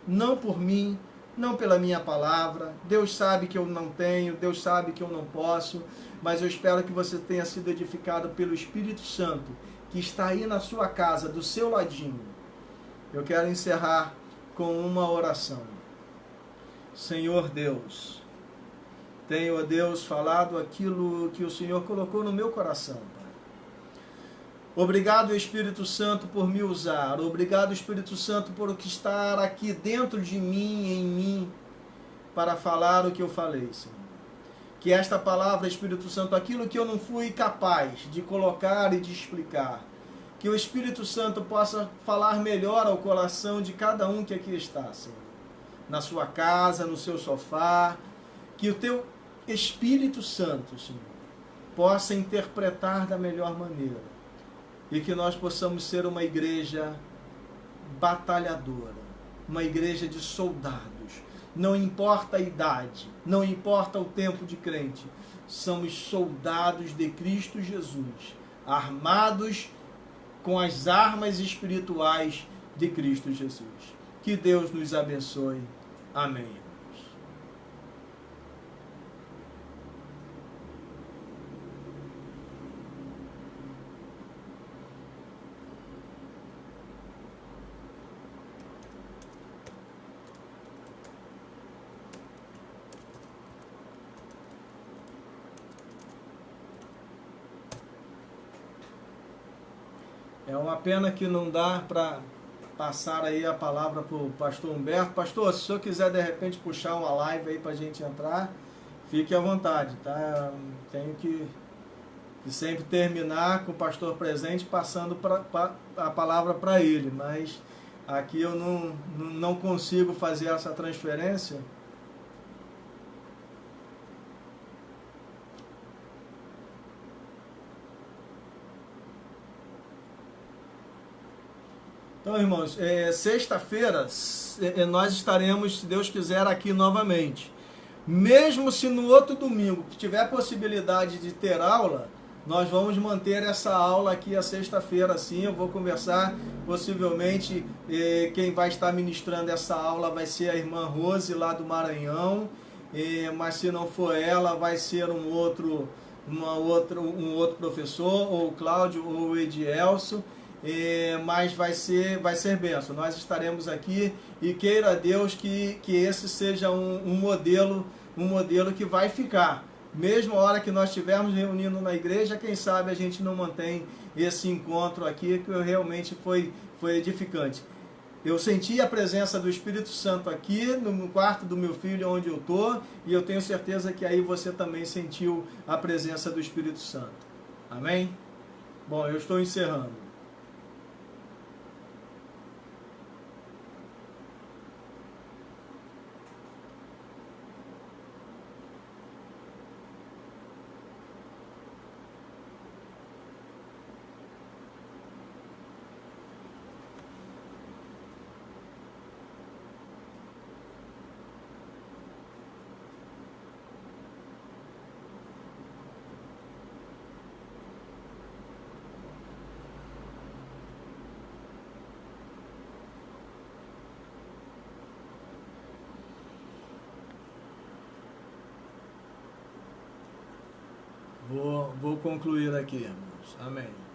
não por mim, não pela minha palavra. Deus sabe que eu não tenho, Deus sabe que eu não posso, mas eu espero que você tenha sido edificado pelo Espírito Santo, que está aí na sua casa, do seu ladinho. Eu quero encerrar com uma oração. Senhor Deus, tenho, ó Deus, falado aquilo que o Senhor colocou no meu coração, Pai. Obrigado, Espírito Santo, por me usar. Obrigado, Espírito Santo, por estar aqui dentro de mim, em mim, para falar o que eu falei, Senhor. Que esta palavra, Espírito Santo, aquilo que eu não fui capaz de colocar e de explicar, que o Espírito Santo possa falar melhor ao coração de cada um que aqui está, Senhor. Na sua casa, no seu sofá, que o teu Espírito Santo, Senhor, possa interpretar da melhor maneira. E que nós possamos ser uma igreja batalhadora, uma igreja de soldados. Não importa a idade, não importa o tempo de crente, somos soldados de Cristo Jesus, armados com as armas espirituais de Cristo Jesus. Que Deus nos abençoe. Amém. É uma pena que não dá para passar aí a palavra para o pastor Humberto. Pastor, se o senhor quiser de repente puxar uma live aí para a gente entrar, fique à vontade, tá? Tenho que sempre terminar com o pastor presente, passando a palavra para ele, mas aqui eu não consigo fazer essa transferência. Então, irmãos, sexta-feira nós estaremos, se Deus quiser, aqui novamente. Mesmo se no outro domingo que tiver possibilidade de ter aula, nós vamos manter essa aula aqui a sexta-feira, sim. Eu vou conversar, possivelmente quem vai estar ministrando essa aula vai ser a irmã Rose, lá do Maranhão, mas se não for ela, vai ser um outro professor, ou o Cláudio, ou o Edielso. Mas vai ser bênção. Nós estaremos aqui e queira Deus que esse seja um modelo que vai ficar. Mesmo a hora que nós estivermos reunindo na igreja, quem sabe a gente não mantém esse encontro aqui, que realmente foi edificante. Eu senti a presença do Espírito Santo aqui no quarto do meu filho, onde eu estou, e eu tenho certeza que aí você também sentiu a presença do Espírito Santo. Amém? Bom, eu estou encerrando. Vou concluir aqui, irmãos. Amém.